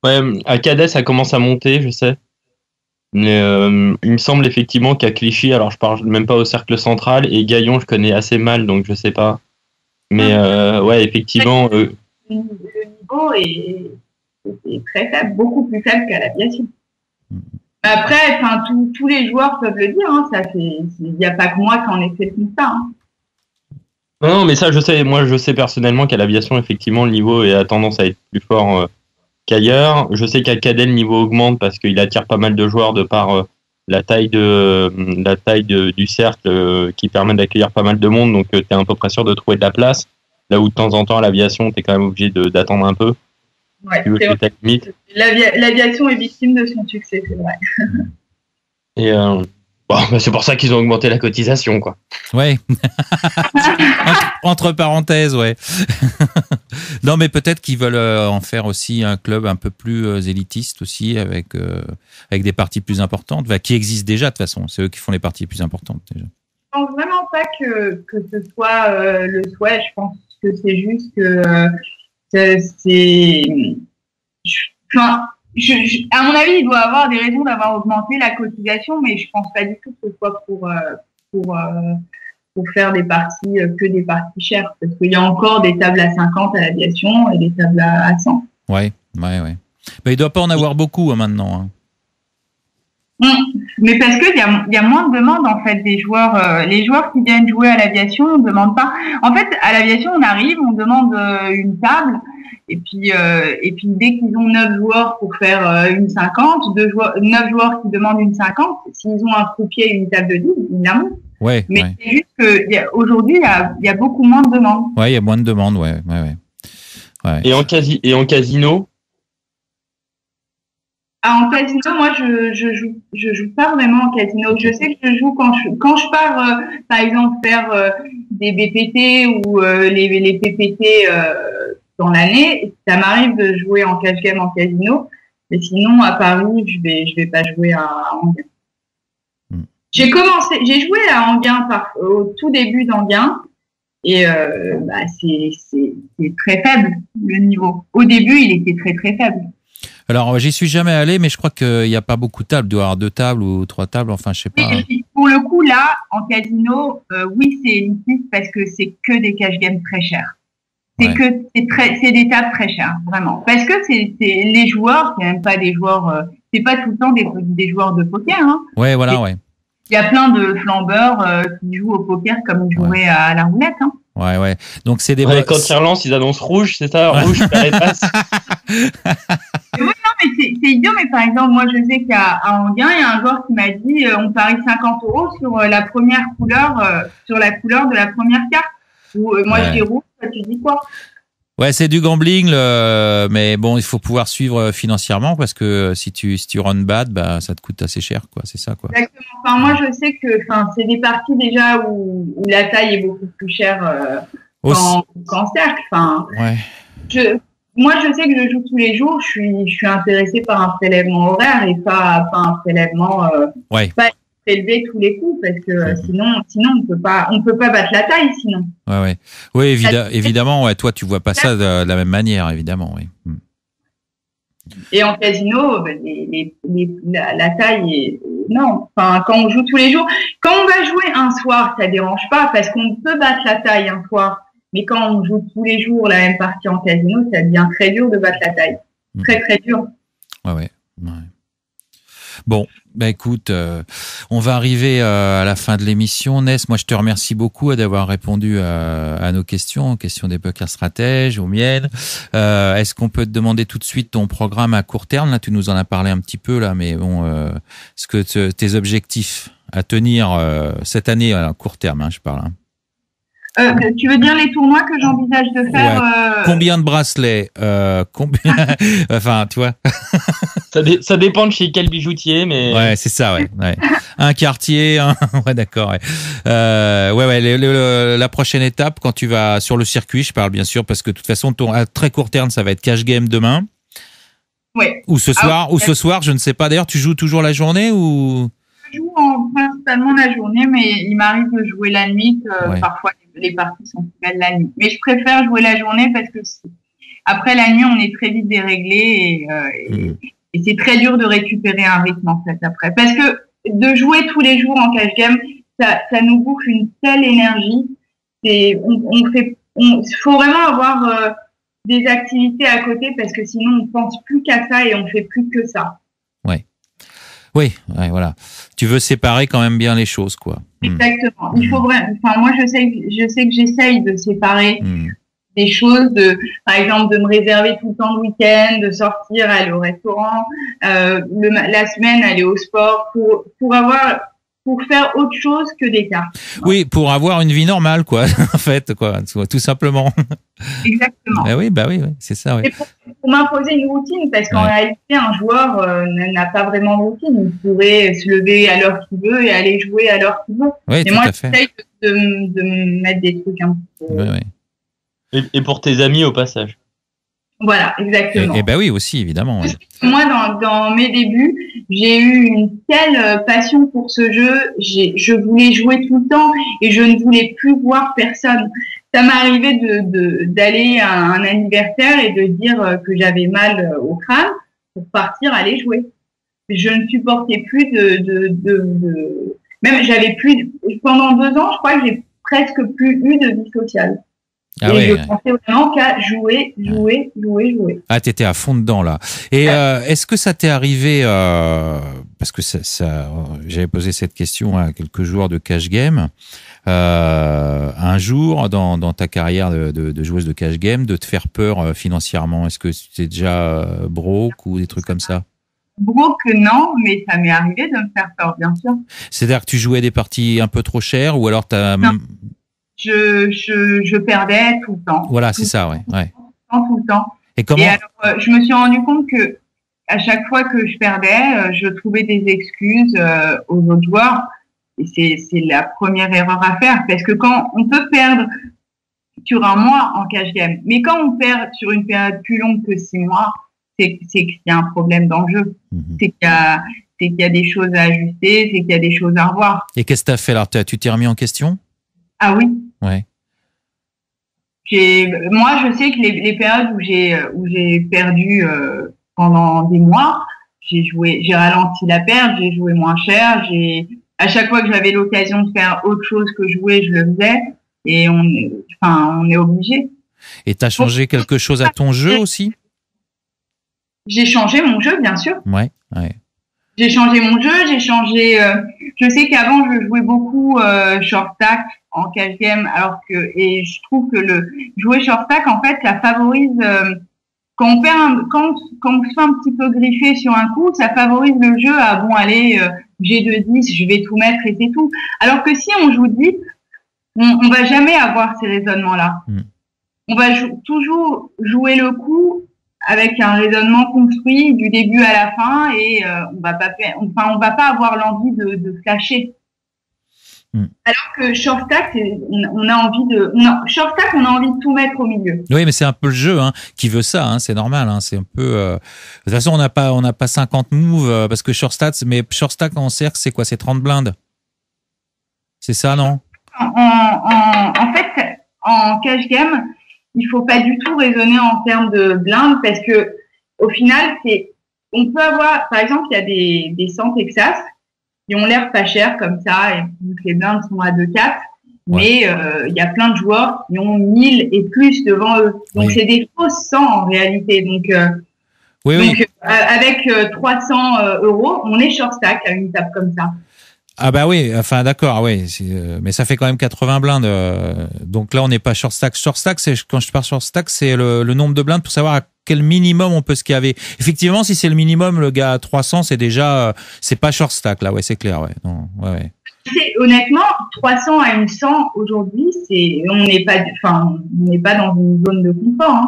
Ouais, à Cadet, ça commence à monter, je sais. Mais il me semble effectivement qu'à Clichy, alors je parle même pas au cercle central, et Gaillon, je connais assez mal, donc je sais pas. Mais effectivement... Le niveau c'est très faible, beaucoup plus faible qu'à l'aviation. Après, enfin, tous les joueurs peuvent le dire, hein, il n'y a pas que moi qui en ai fait le constat. Hein. Non, mais ça, je sais. Moi, je sais personnellement qu'à l'aviation, effectivement, le niveau a tendance à être plus fort qu'ailleurs. Je sais qu'à cadet, le niveau augmente parce qu'il attire pas mal de joueurs de par la taille du cercle qui permet d'accueillir pas mal de monde. Donc, tu es à peu près sûr de trouver de la place. Là où, de temps en temps, à l'aviation, tu es quand même obligé d'attendre un peu. Ouais, l'aviation est victime de son succès, c'est vrai. Et c'est pour ça qu'ils ont augmenté la cotisation, quoi. Ouais. Entre parenthèses, ouais. Non, mais peut-être qu'ils veulent en faire aussi un club un peu plus élitiste aussi, avec des parties plus importantes, qui existent déjà de toute façon. C'est eux qui font les parties plus importantes déjà. Je pense vraiment pas que ce soit le souhait. Je pense que c'est juste que à mon avis, il doit avoir des raisons d'avoir augmenté la cotisation, mais je pense pas du tout que ce soit pour faire des parties que des parties chères, parce qu'il y a encore des tables à 50 à l'aviation et des tables à 100. Ouais. Il doit pas en avoir beaucoup maintenant. Mais parce que il y a moins de demandes en fait des joueurs. Les joueurs qui viennent jouer à l'aviation, on ne demande pas. En fait, à l'aviation, on arrive, on demande une table. Et puis dès qu'ils ont 9 joueurs pour faire une 50, 9 joueurs qui demandent une 50, s'ils ont un croupier et une table de 10, ils la montent. Ouais. C'est juste qu'aujourd'hui, il y a beaucoup moins de demandes. Ouais, il y a moins de demandes, ouais. Et en casino? En casino, moi, je joue pas vraiment en casino. Je sais que je joue quand je pars, par exemple, faire des BPT ou les PPT dans l'année. Ça m'arrive de jouer en cash game en casino, mais sinon à Paris, je vais pas jouer à Enghien. J'ai joué à Enghien au tout début d'Enghien, et c'est très faible le niveau. Au début, il était très très faible. Alors, j'y suis jamais allé, mais je crois qu'il n'y a pas beaucoup de tables. Il doit y avoir 2 tables ou 3 tables, enfin, je sais pas. Oui, pour le coup, là, en casino, oui, c'est élitiste parce que c'est que des cash games très chers. C'est des tables très chères, vraiment. Parce que c'est les joueurs, c'est même pas des joueurs, c'est pas tout le temps des joueurs de poker, hein. Ouais, voilà, ouais. Il y a plein de flambeurs qui jouent au poker comme ils jouaient à la roulette, hein. Ouais. Donc, c'est des... quand ils relancent, ils annoncent rouge, c'est ça? Rouge, faire les passes. Oui, non, mais c'est idiot, mais par exemple, moi, je sais qu'à Enghien, il y a un joueur qui m'a dit, on parie 50 € sur la première couleur, sur la couleur de la première carte. Moi, je dis rouge, tu dis quoi? Ouais, c'est du gambling, mais bon, il faut pouvoir suivre financièrement parce que si tu run bad, ça te coûte assez cher, quoi. C'est ça, quoi. Exactement. Enfin, moi, je sais que, c'est des parties déjà où la taille est beaucoup plus chère qu'en cercle. Moi, je sais que je joue tous les jours. Je suis intéressée par un prélèvement horaire et pas un prélèvement pas élevé tous les coups, parce que sinon on peut pas battre la taille sinon. Ouais. Oui, évidemment. Ouais, toi, tu vois pas ça de la même manière, évidemment. Oui. Et en casino, la taille est non. Enfin, quand on joue tous les jours, quand on va jouer un soir, ça dérange pas parce qu'on peut battre la taille un soir. Mais quand on joue tous les jours la même partie en casino, ça devient très dur de battre la taille. Très, très dur. Ouais. Bon, écoute, on va arriver à la fin de l'émission. Ness, moi, je te remercie beaucoup d'avoir répondu à nos questions des poker stratèges, aux miennes. Est-ce qu'on peut te demander tout de suite ton programme à court terme? Là, tu nous en as parlé un petit peu, là, mais bon, est-ce que tes objectifs à tenir cette année à court terme, je parle, tu veux dire les tournois que j'envisage de faire Combien de bracelets Enfin, tu vois. Ça dépend de chez quel bijoutier, mais... Ouais, c'est ça, ouais. Un quartier, ouais, d'accord, ouais. La prochaine étape, quand tu vas sur le circuit, je parle bien sûr, parce que de toute façon, à très court terme, ça va être cash game demain. Ouais. Ou ce soir, je ne sais pas. D'ailleurs, tu joues toujours la journée ou... Je joue principalement la journée, mais il m'arrive de jouer la nuit. Parfois, les parties sont plus belles la nuit. Mais je préfère jouer la journée parce que après la nuit, on est très vite déréglé et c'est très dur de récupérer un rythme en fait après. Parce que de jouer tous les jours en cash game, ça nous bouffe une telle énergie. Faut vraiment avoir des activités à côté parce que sinon on pense plus qu'à ça et on fait plus que ça. Oui, voilà. Tu veux séparer quand même bien les choses, quoi. Exactement. Il faut vraiment. Enfin, moi, je sais que j'essaye de séparer des choses, par exemple, de me réserver tout le temps le week-end, de sortir, aller au restaurant, la semaine, aller au sport, pour faire autre chose que des cartes. Oui, pour avoir une vie normale, quoi, en fait, quoi, tout simplement. Exactement. Oui, c'est ça, oui. Et pour m'imposer une routine, parce qu'en réalité, un joueur n'a pas vraiment de routine. Il pourrait se lever à l'heure qu'il veut et aller jouer à l'heure qu'il veut. Oui, et moi, j'essaye de me mettre des trucs un peu. Et pour tes amis au passage. Voilà, exactement. Et ben oui, aussi, évidemment. Oui. Moi, dans mes débuts, j'ai eu une telle passion pour ce jeu. Je voulais jouer tout le temps et je ne voulais plus voir personne. Ça m'est arrivé d'aller à un anniversaire et de dire que j'avais mal au crâne pour partir aller jouer. Je ne supportais plus même j'avais plus, pendant 2 ans, je crois que j'ai presque plus eu de vie sociale. Et je pensais vraiment qu'à jouer. Ah, t'étais à fond dedans, là. Et est-ce que ça t'est arrivé, parce que j'avais posé cette question à quelques joueurs de cash game, un jour dans ta carrière de joueuse de cash game, de te faire peur financièrement? Est-ce que tu es déjà broke ou des trucs comme ça? Broke, non, mais ça m'est arrivé de me faire peur, bien sûr. C'est-à-dire que tu jouais des parties un peu trop chères ou alors Non. Je perdais tout le temps. Voilà, c'est ça, ouais. Tout le temps. Et comment? Et alors, je me suis rendu compte que à chaque fois que je perdais, je trouvais des excuses aux autres joueurs. Et c'est la première erreur à faire, parce que quand on peut perdre sur un mois en cash game, mais quand on perd sur une période plus longue que 6 mois, c'est qu'il y a un problème dans le jeu. C'est qu'il y a des choses à ajuster, c'est qu'il y a des choses à revoir. Et qu'est-ce que tu as fait alors? Tu t'es remis en question? Ah oui. Ouais. Moi, je sais que les périodes où j'ai perdu pendant des mois, j'ai ralenti la perte, j'ai joué moins cher, à chaque fois que j'avais l'occasion de faire autre chose que jouer, je le faisais, et on est obligé. Et t'as changé quelque chose à ton jeu aussi? J'ai changé mon jeu, bien sûr. Ouais. J'ai changé mon jeu, je sais qu'avant je jouais beaucoup short stack en cash game, et je trouve que jouer short stack, en fait, ça favorise quand on se fait un petit peu griffer sur un coup, ça favorise le jeu à allez, G2-10, je vais tout mettre et c'est tout. Alors que si on joue deep, on va jamais avoir ces raisonnements-là. On va toujours jouer le coup avec un raisonnement construit du début à la fin, et on va pas avoir l'envie de flasher. Alors que short stack, on a envie de tout mettre au milieu. Oui, mais c'est un peu le jeu qui veut ça, c'est normal. C'est un peu. De toute façon, on n'a pas 50 moves parce que short stack en cercle, c'est quoi? C'est 30 blindes. C'est ça, non? En fait, en cash game, il faut pas du tout raisonner en termes de blindes, parce que au final, on peut avoir, par exemple, il y a des 100 Texas qui ont l'air pas chers comme ça, et vu que les blindes sont à 2-4, mais il y a plein de joueurs qui ont 1000 et plus devant eux. Donc c'est des fausses 100 en réalité. Donc avec 300 €, on est short stack à une table comme ça. Ah bah oui, enfin d'accord, oui, mais ça fait quand même 80 blindes. Donc là, on n'est pas short stack. Short stack, quand je parle short stack, c'est le nombre de blindes pour savoir à quel minimum on peut se caver. Effectivement, si c'est le minimum, le gars à 300, c'est déjà, c'est pas short stack là, c'est clair, Non, honnêtement, 300 à une 100 aujourd'hui, on n'est pas dans une zone de confort.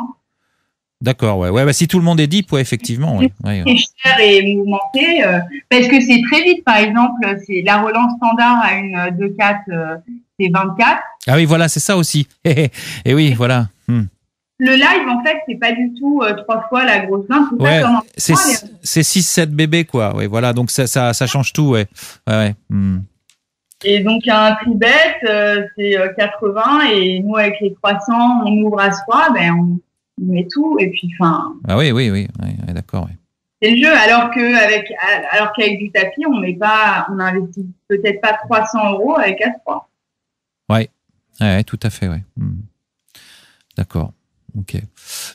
D'accord, bah, si tout le monde est deep, effectivement. C'est cher et mouvementé, parce que c'est très vite. Par exemple, c'est la relance standard à une 2-4, c'est 24. Ah oui, voilà, c'est ça aussi. Et oui, voilà. Le live, en fait, c'est pas du tout 3 fois la grosse blinde. C'est 6-7 bébés, quoi. Oui, voilà, donc ça change tout, Et donc, un tribet, c'est 80, et nous, avec les 300, on ouvre à 3, on met tout, et puis Ah oui, d'accord. C'est le jeu, alors qu'avec du tapis, on investit peut-être pas 300 € avec As-3. Ouais, tout à fait, D'accord. Ok.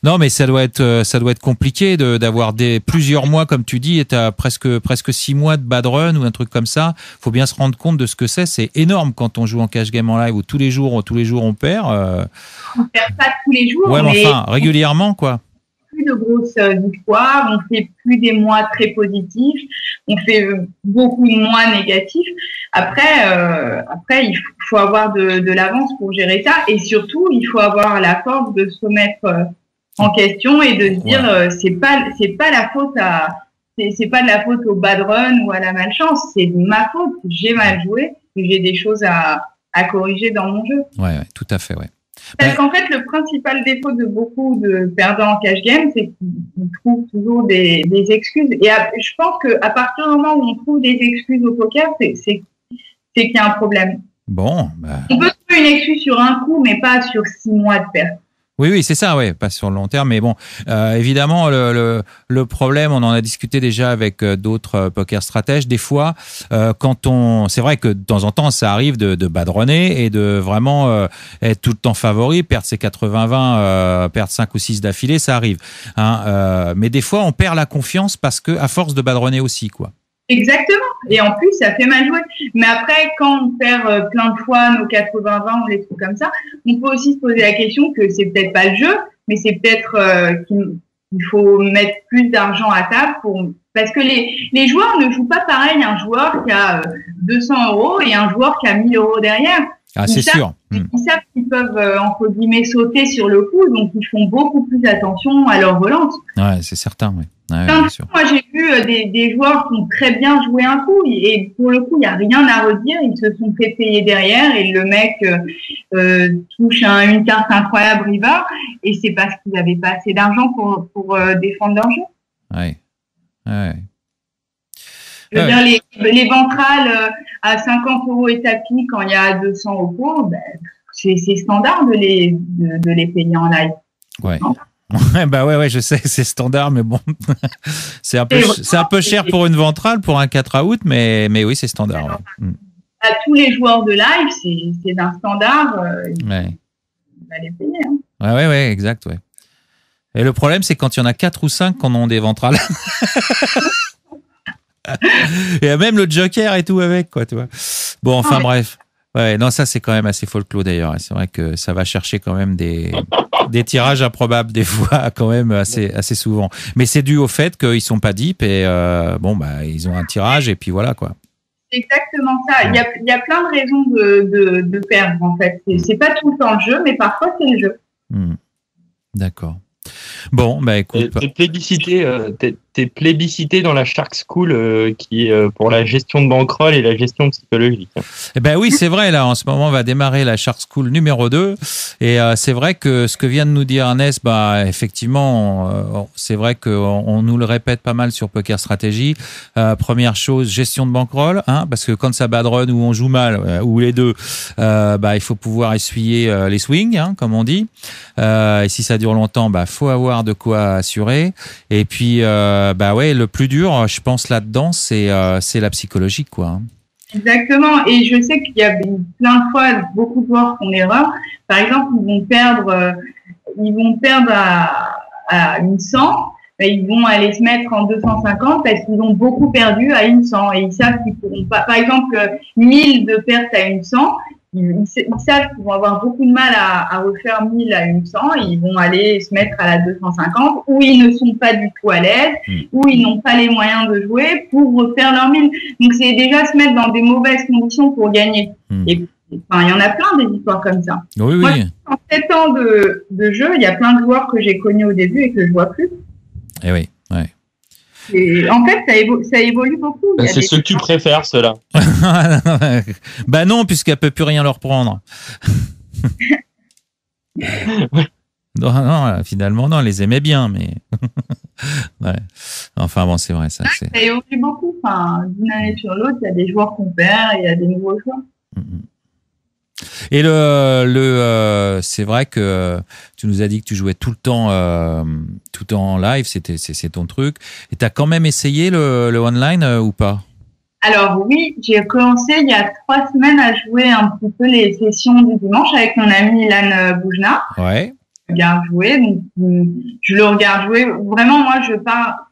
Non, mais ça doit être compliqué d'avoir plusieurs mois, comme tu dis, et t'as presque 6 mois de bad run ou un truc comme ça. Faut bien se rendre compte de ce que c'est. C'est énorme quand on joue en cash game en live où tous les jours on perd. On perd pas tous les jours. Ouais, mais enfin, régulièrement, quoi. Plus de grosses victoires, on fait plus des mois très positifs, on fait beaucoup de mois négatifs. Après, il faut avoir de l'avance pour gérer ça, et surtout, il faut avoir la force de se remettre en question et de se dire, c'est pas la faute c'est pas de la faute au bad run ou à la malchance, c'est de ma faute. J'ai mal joué, et j'ai des choses à corriger dans mon jeu. Ouais, tout à fait, ouais. Parce qu'en fait, le principal défaut de beaucoup de perdants en cash game, c'est qu'ils trouvent toujours des excuses. Et je pense qu'à partir du moment où on trouve des excuses au poker, c'est qu'il y a un problème. Bon, on peut trouver une excuse sur un coup, mais pas sur 6 mois de perte. Oui, c'est ça, ouais, pas sur le long terme, mais bon, évidemment, le problème, on en a discuté déjà avec d'autres poker stratèges. Des fois, c'est vrai que de temps en temps, ça arrive de badronner et de vraiment être tout le temps favori, perdre ses 80-20, perdre 5 ou 6 d'affilée, ça arrive. Hein, mais des fois, on perd la confiance parce que à force de badronner aussi, quoi. Exactement. Et en plus, ça fait mal jouer. Mais après, quand on perd plein de fois nos 80-20 ou les trucs comme ça, on peut aussi se poser la question que c'est peut-être pas le jeu, mais c'est peut-être qu'il faut mettre plus d'argent à table parce que les joueurs ne jouent pas pareil. Un joueur qui a 200 € et un joueur qui a 1000 € derrière. Ah, c'est sûr. Ils savent qu'ils peuvent, entre guillemets, sauter sur le coup, donc ils font beaucoup plus attention à leur relance. Ouais, c'est certain, oui. Ouais, moi, j'ai vu des joueurs qui ont très bien joué un coup, et pour le coup, il n'y a rien à redire. Ils se sont fait payer derrière, et le mec touche une carte incroyable river, et c'est parce qu'ils n'avaient pas assez d'argent pour défendre leur jeu. Ouais. Ouais. Je veux dire, les ventrales à 50 € et tapis quand il y a 200 au cours, c'est standard de les payer en live. Ouais. Ouais, je sais, c'est standard, mais bon, c'est un peu cher pour une ventrale, pour un 4 out, mais oui, c'est standard. Ouais. À tous les joueurs de live, c'est d'un standard, il va les payer. Hein. Ouais, exact, ouais. Et le problème, c'est quand il y en a 4 ou 5 qu'on a des ventrales. Et même le joker et tout avec, quoi, tu vois. Bon, enfin, bref. Ouais, non, ça, c'est quand même assez folklore d'ailleurs. C'est vrai que ça va chercher quand même des tirages improbables des fois, quand même assez souvent. Mais c'est dû au fait qu'ils sont pas deep et ils ont un tirage et puis voilà, quoi. C'est exactement ça. Il y a plein de raisons de perdre, en fait. C'est pas tout le temps le jeu, mais parfois c'est le jeu. D'accord. Bon, écoute. T'es plébiscité dans la Shark School qui est pour la gestion de bankroll et la gestion psychologique. Oui, c'est vrai, là, en ce moment, on va démarrer la Shark School numéro 2. Et c'est vrai que ce que vient de nous dire Ernest, effectivement, c'est vrai qu'on nous le répète pas mal sur Poker Stratégie. Première chose, gestion de bankroll, parce que quand ça bad run ou on joue mal, ou les deux, il faut pouvoir essuyer les swings, comme on dit. Et si ça dure longtemps, faut avoir de quoi assurer. Et puis, le plus dur, je pense là-dedans, c'est la psychologie, quoi. Exactement. Et je sais qu'il y a plein de fois beaucoup de joueurs font l'erreur. Par exemple, ils vont perdre à une 100. Ils vont aller se mettre en 250 parce qu'ils ont beaucoup perdu à une 100 et ils savent qu'ils pourront pas. Par exemple, 1000 de perte à une 100. Ils savent qu'ils vont avoir beaucoup de mal à refaire 1000 à une 100, ils vont aller se mettre à la 250 où ils ne sont pas du tout à l'aise, où ils n'ont pas les moyens de jouer pour refaire leur 1000. Donc c'est déjà se mettre dans des mauvaises conditions pour gagner. Et il y en a plein des histoires comme ça. Oui. Moi, en 7 ans de jeu, il y a plein de joueurs que j'ai connus au début et que je vois plus. Et oui, ouais. Et en fait, ça évolue beaucoup. C'est ceux que tu préfères, ceux-là. Non, puisqu'elle peut plus rien leur prendre. Non, finalement, non, elle les aimait bien, mais... ouais. Enfin, bon, c'est vrai, ça. Ça évolue beaucoup. D'une année sur l'autre, il y a des joueurs qu'on perd et il y a des nouveaux joueurs. Et c'est vrai que tu nous as dit que tu jouais tout le temps en live, c'est ton truc. Et tu as quand même essayé le online ou pas? Alors oui, j'ai commencé il y a 3 semaines à jouer un petit peu les sessions du dimanche avec mon ami Ilan Boujna. Ouais. regarde jouer. Donc, je le regarde jouer. Vraiment, moi, je pars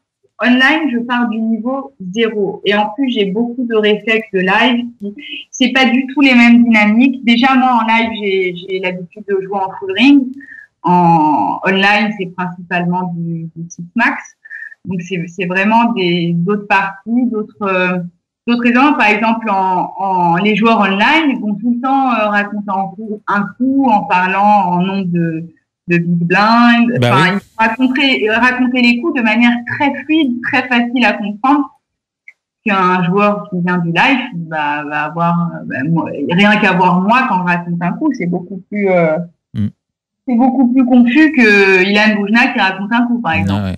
du niveau 0. Et en plus, j'ai beaucoup de réflexes de live. C'est pas du tout les mêmes dynamiques. Déjà, moi, en live, j'ai l'habitude de jouer en full ring. En online, c'est principalement du six max. Donc, c'est vraiment d'autres parties, d'autres exemples. Par exemple, les joueurs online, ils vont tout le temps raconter un coup en parlant en nombre de big blind. Bah enfin, oui. ils vont raconter les coups de manière très fluide, très facile à comprendre. Qu'un joueur qui vient du live va avoir rien qu'à voir moi quand je raconte un coup, c'est beaucoup plus confus que Ilan Boujna qui raconte un coup, par exemple. Ah ouais.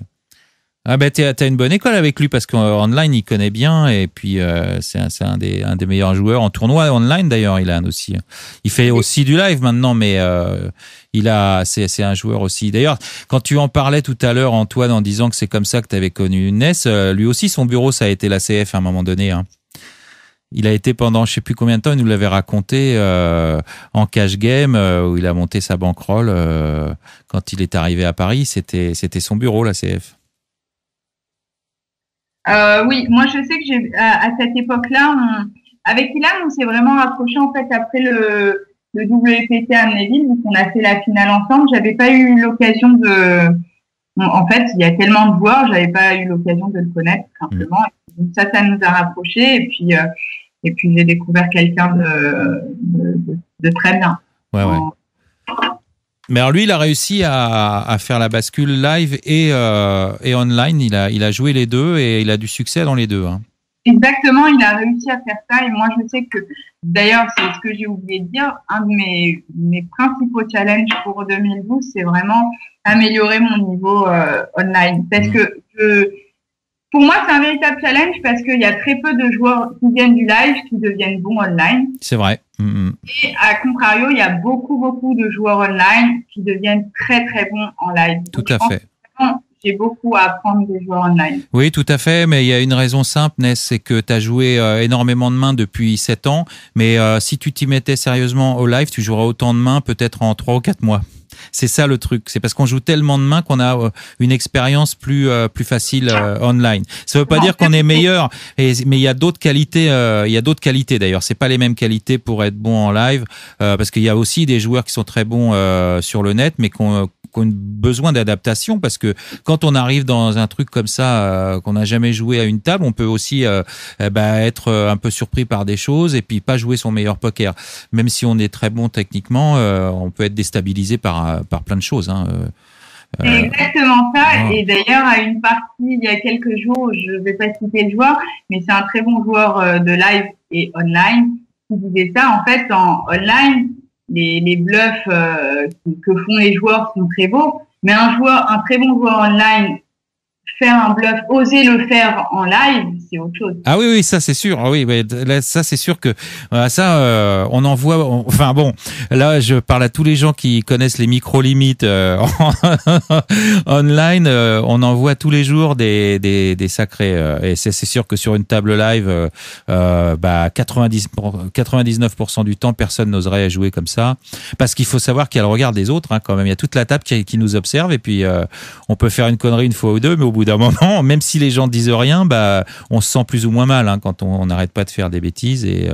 Ah ben t'as une bonne école avec lui parce qu'en online il connaît bien et puis c'est un des meilleurs joueurs en tournoi online d'ailleurs. Ilan aussi. Il fait aussi du live maintenant, mais c'est un joueur aussi. D'ailleurs, quand tu en parlais tout à l'heure, Antoine, en disant que c'est comme ça que tu avais connu Ness, lui aussi son bureau ça a été la CF à un moment donné. Hein. Il a été pendant je sais plus combien de temps, il nous l'avait raconté en cash game où il a monté sa bankroll quand il est arrivé à Paris. C'était son bureau la CF. Oui, moi je sais que à cette époque-là, avec Ilan, on s'est vraiment rapproché en fait après le WPT à Amnéville, où on a fait la finale ensemble. J'avais pas eu l'occasion en fait, il y a tellement de joueurs, j'avais pas eu l'occasion de le connaître simplement. Donc ça nous a rapprochés et puis j'ai découvert quelqu'un de très bien. Ouais. Mais alors lui, il a réussi à faire la bascule live et online. Il a joué les deux et il a du succès dans les deux. Hein. Exactement, il a réussi à faire ça. Et moi, je sais que, d'ailleurs, c'est ce que j'ai oublié de dire, un de mes principaux challenges pour 2012, c'est vraiment améliorer mon niveau online. Parce que pour moi, c'est un véritable challenge parce qu'il y a très peu de joueurs qui viennent du live qui deviennent bons online. C'est vrai. Et à contrario, il y a beaucoup de joueurs online qui deviennent très, très bons en live. Tout à fait. J'ai beaucoup à apprendre des joueurs online. Oui, tout à fait, mais il y a une raison simple, Ness, c'est que tu as joué énormément de mains depuis 7 ans, mais si tu t'y mettais sérieusement au live, tu joueras autant de mains peut-être en 3 ou 4 mois. C'est ça le truc, c'est parce qu'on joue tellement de mains qu'on a une expérience plus facile online. Ça veut pas dire qu'on est meilleur, mais il y a d'autres qualités. Il y a d'autres qualités d'ailleurs. C'est pas les mêmes qualités pour être bon en live, parce qu'il y a aussi des joueurs qui sont très bons sur le net, mais qui ont besoin d'adaptation, parce que quand on arrive dans un truc comme ça qu'on n'a jamais joué à une table, on peut aussi être un peu surpris par des choses et puis pas jouer son meilleur poker. Même si on est très bon techniquement, on peut être déstabilisé par plein de choses. Hein. C'est exactement ça. Et d'ailleurs, à une partie, il y a quelques jours, je ne vais pas citer le joueur, mais c'est un très bon joueur de live et online qui disait ça. En fait, en online, les bluffs que font les joueurs sont très beaux, mais un très bon joueur online, faire un bluff, oser le faire en live, c'est autre chose. Ah oui, ça c'est sûr. Ah oui, mais là, ça c'est sûr que ça, on en voit. Enfin bon, là, je parle à tous les gens qui connaissent les micro-limites online. On en voit tous les jours des sacrés. Et c'est sûr que sur une table live, 99% du temps, personne n'oserait jouer comme ça, parce qu'il faut savoir qu'il y a le regard des autres. Hein, quand même, il y a toute la table qui nous observe, et puis on peut faire une connerie une fois ou deux, mais au bout d'un moment, même si les gens disent rien, on se sent plus ou moins mal quand on n'arrête pas de faire des bêtises, et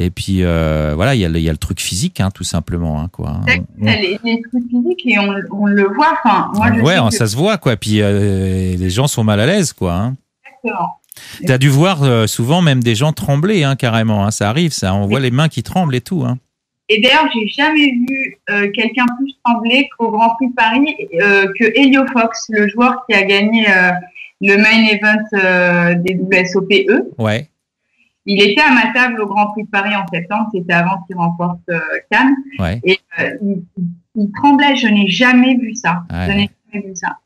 puis voilà, il y a le truc physique, hein, tout simplement, quoi. Les trucs physiques, et on le voit. Enfin, moi, ça se voit, quoi. Puis les gens sont mal à l'aise, quoi. Hein. Exactement. T'as dû voir souvent même des gens trembler, hein, carrément. Hein, ça arrive, ça. On voit les mains qui tremblent et tout. Hein. Et d'ailleurs, j'ai jamais vu quelqu'un plus trembler qu'au Grand Prix de Paris que Helio Fox, le joueur qui a gagné le main event des WSOP-E. Ouais. Il était à ma table au Grand Prix de Paris en septembre, c'était avant qu'il remporte Cannes. Ouais. Et il tremblait, je n'ai jamais vu ça. Ouais. Je n'ai jamais vu ça.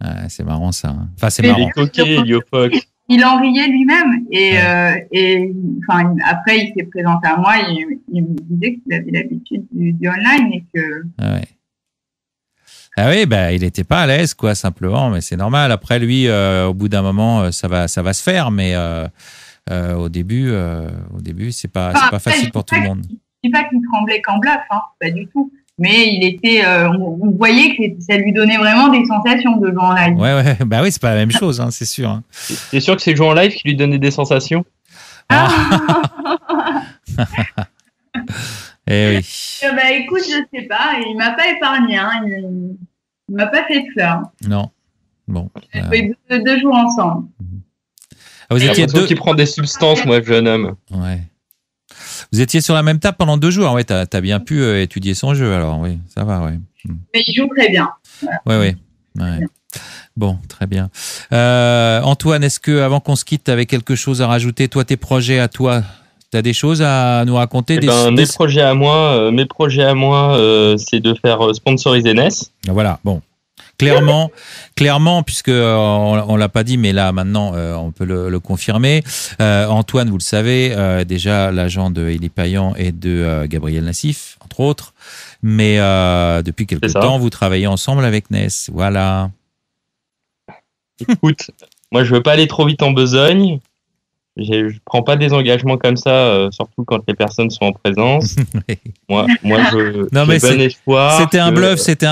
Ouais, c'est marrant ça. Enfin, c'est marrant. Helio Fox. Il en riait lui-même et après il s'est présenté à moi et il me disait qu'il avait l'habitude du online et que Ah oui, il n'était pas à l'aise, quoi, simplement, mais c'est normal. Après lui, au bout d'un moment, ça va se faire, mais au début, c'est pas facile pour tout le monde. Je dis pas qu'il tremblait qu'en bluff, pas du tout. Mais il était, on voyait que ça lui donnait vraiment des sensations de jouer en live. Ouais, bah oui, c'est pas la même chose, hein, c'est sûr. Hein. C'est sûr que c'est le jeu en live qui lui donnait des sensations. Ah. Eh oui. Bah écoute, je sais pas, il m'a pas épargné, hein, il m'a pas fait de fleurs. Non. Bon. On a fait deux jours ensemble. Ah, vous étiez deux qui prend des substances, moi, jeune homme. Ouais. Vous étiez sur la même table pendant 2 jours. Ouais, t'as bien pu étudier son jeu, alors. Oui, ça va, ouais. Mais il joue très bien. Voilà. Ouais. Bon, très bien. Antoine, est-ce que avant qu'on se quitte, t'avais quelque chose à rajouter? Toi, tes projets à toi, t'as des choses à nous raconter? Mes projets à moi, c'est de faire sponsoriser NES. Voilà, bon. Clairement, puisque on l'a pas dit, mais là maintenant on peut le confirmer. Antoine, vous le savez, déjà l'agent de Élie Payan et de Gabriel Nassif, entre autres. Mais depuis quelque temps, vous travaillez ensemble avec NES. Voilà. Écoute, moi je veux pas aller trop vite en besogne. Je prends pas des engagements comme ça, surtout quand les personnes sont en présence. moi, j'ai bon espoir. C'était un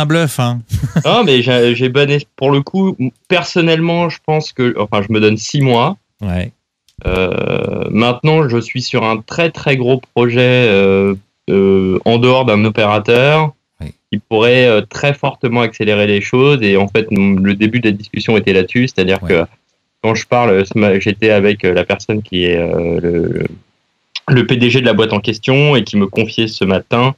bluff, hein. Non, mais j'ai bon espoir. Pour le coup, personnellement, je pense que, je me donne 6 mois. Ouais. Maintenant, je suis sur un très très gros projet en dehors d'un opérateur qui pourrait très fortement accélérer les choses. Et en fait, le début de la discussion était là-dessus, c'est-à-dire que quand je parle, j'étais avec la personne qui est le PDG de la boîte en question et qui me confiait ce matin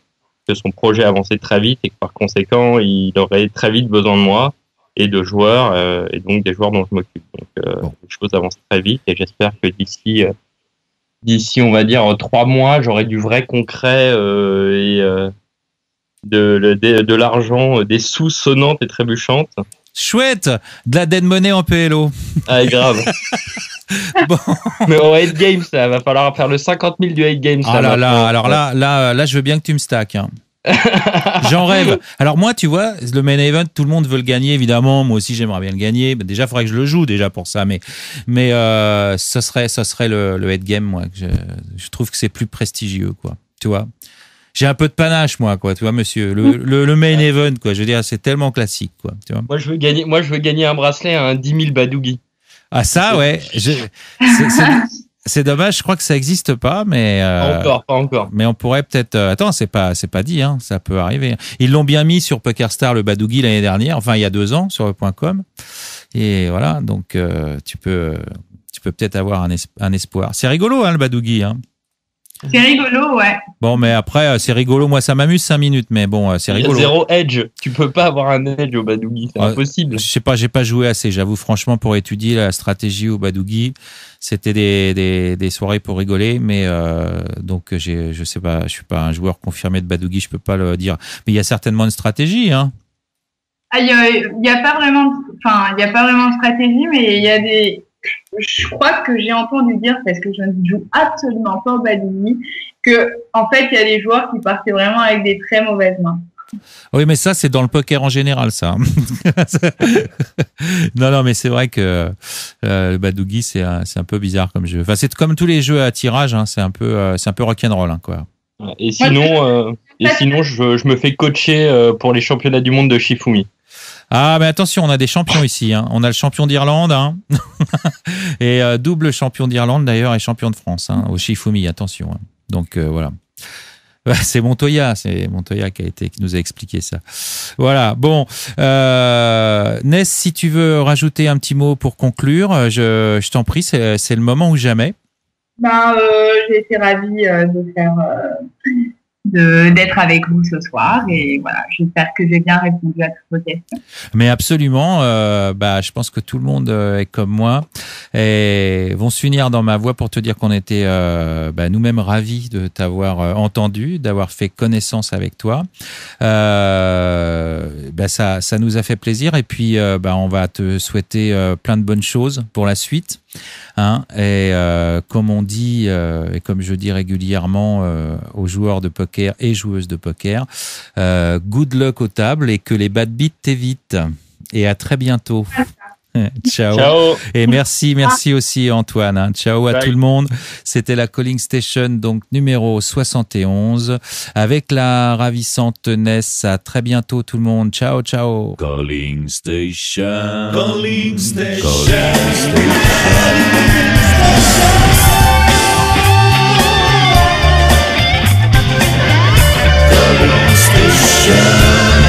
que son projet avançait très vite et que par conséquent, il aurait très vite besoin de moi et de joueurs, et donc des joueurs dont je m'occupe. Donc, les choses avancent très vite et j'espère que d'ici, on va dire, 3 mois, j'aurai du vrai concret et de l'argent, des sous sonnantes et trébuchantes. Chouette, de la dead money en PLO. Ah, grave. Bon. Mais en 8 games, ça va falloir faire le 50 000 du 8 games. Ah là là, alors là, je veux bien que tu me stacks. Hein. J'en rêve. Alors moi, tu vois, le main event, tout le monde veut le gagner, évidemment. Moi aussi, j'aimerais bien le gagner. Déjà, il faudrait que je le joue déjà pour ça. Mais ça serait le head game, moi. Je trouve que c'est plus prestigieux, quoi. Tu vois. J'ai un peu de panache, moi, quoi. Tu vois, monsieur. Le main event, quoi. Je veux dire, c'est tellement classique, quoi. Tu vois. Moi, je veux gagner un bracelet à un 10 000 Badougi. Ah, ça, ouais. C'est dommage, je crois que ça n'existe pas, mais pas encore. Mais on pourrait peut-être. Attends, c'est pas dit, hein, ça peut arriver. Ils l'ont bien mis sur PokerStar le Badougi l'année dernière, enfin il y a 2 ans sur le .com, et voilà. Donc tu peux peut-être avoir un espoir. C'est rigolo, hein, le Badougi, hein. C'est rigolo, ouais. Bon, mais après, c'est rigolo. Moi, ça m'amuse 5 minutes, mais bon, c'est rigolo. Il y a 0 edge. Tu peux pas avoir un edge au Badougi, c'est impossible. Je sais pas, j'ai pas joué assez. J'avoue, franchement, pour étudier la stratégie au Badougi, c'était des soirées pour rigoler, mais donc je sais pas, je suis pas un joueur confirmé de Badougi, je peux pas le dire. Mais il y a certainement une stratégie, hein. Ah, il y a pas vraiment, il y a pas vraiment de stratégie, mais il y a des. Je crois que j'ai entendu dire, parce que je ne joue absolument pas au Badougi, que en fait il y a des joueurs qui partaient vraiment avec des très mauvaises mains. Oui, mais ça c'est dans le poker en général, ça. non, mais c'est vrai que le Badougi c'est un peu bizarre comme jeu. Enfin, c'est comme tous les jeux à tirage, hein, c'est un peu rock'n'roll, hein, quoi. Et sinon, je me fais coacher pour les championnats du monde de Shifumi. Ah, mais attention, on a des champions ici. Hein. On a le champion d'Irlande, hein. Et double champion d'Irlande d'ailleurs et champion de France, hein, au Shifumi, attention. Hein. Donc voilà. C'est Montoya qui nous a expliqué ça. Voilà. Bon, Ness, si tu veux rajouter un petit mot pour conclure, je t'en prie, c'est le moment ou jamais. J'ai été ravie d'être avec vous ce soir et voilà, j'espère que j'ai bien répondu à toutes vos questions. Mais absolument, je pense que tout le monde est comme moi et vont s'unir dans ma voix pour te dire qu'on était nous-mêmes ravis de t'avoir entendu, d'avoir fait connaissance avec toi. Ça nous a fait plaisir et puis on va te souhaiter plein de bonnes choses pour la suite. Hein, et comme on dit et comme je dis régulièrement aux joueurs de poker et joueuses de poker, good luck aux tables et que les bad beats t'évitent. Et à très bientôt. Ciao. Ciao. Et merci aussi Antoine. Hein. Ciao à Bye. tout le monde. C'était la Calling Station, donc numéro 71, avec la ravissante Ness. À très bientôt tout le monde. Ciao, ciao. Calling Station. Calling Station. Calling Station.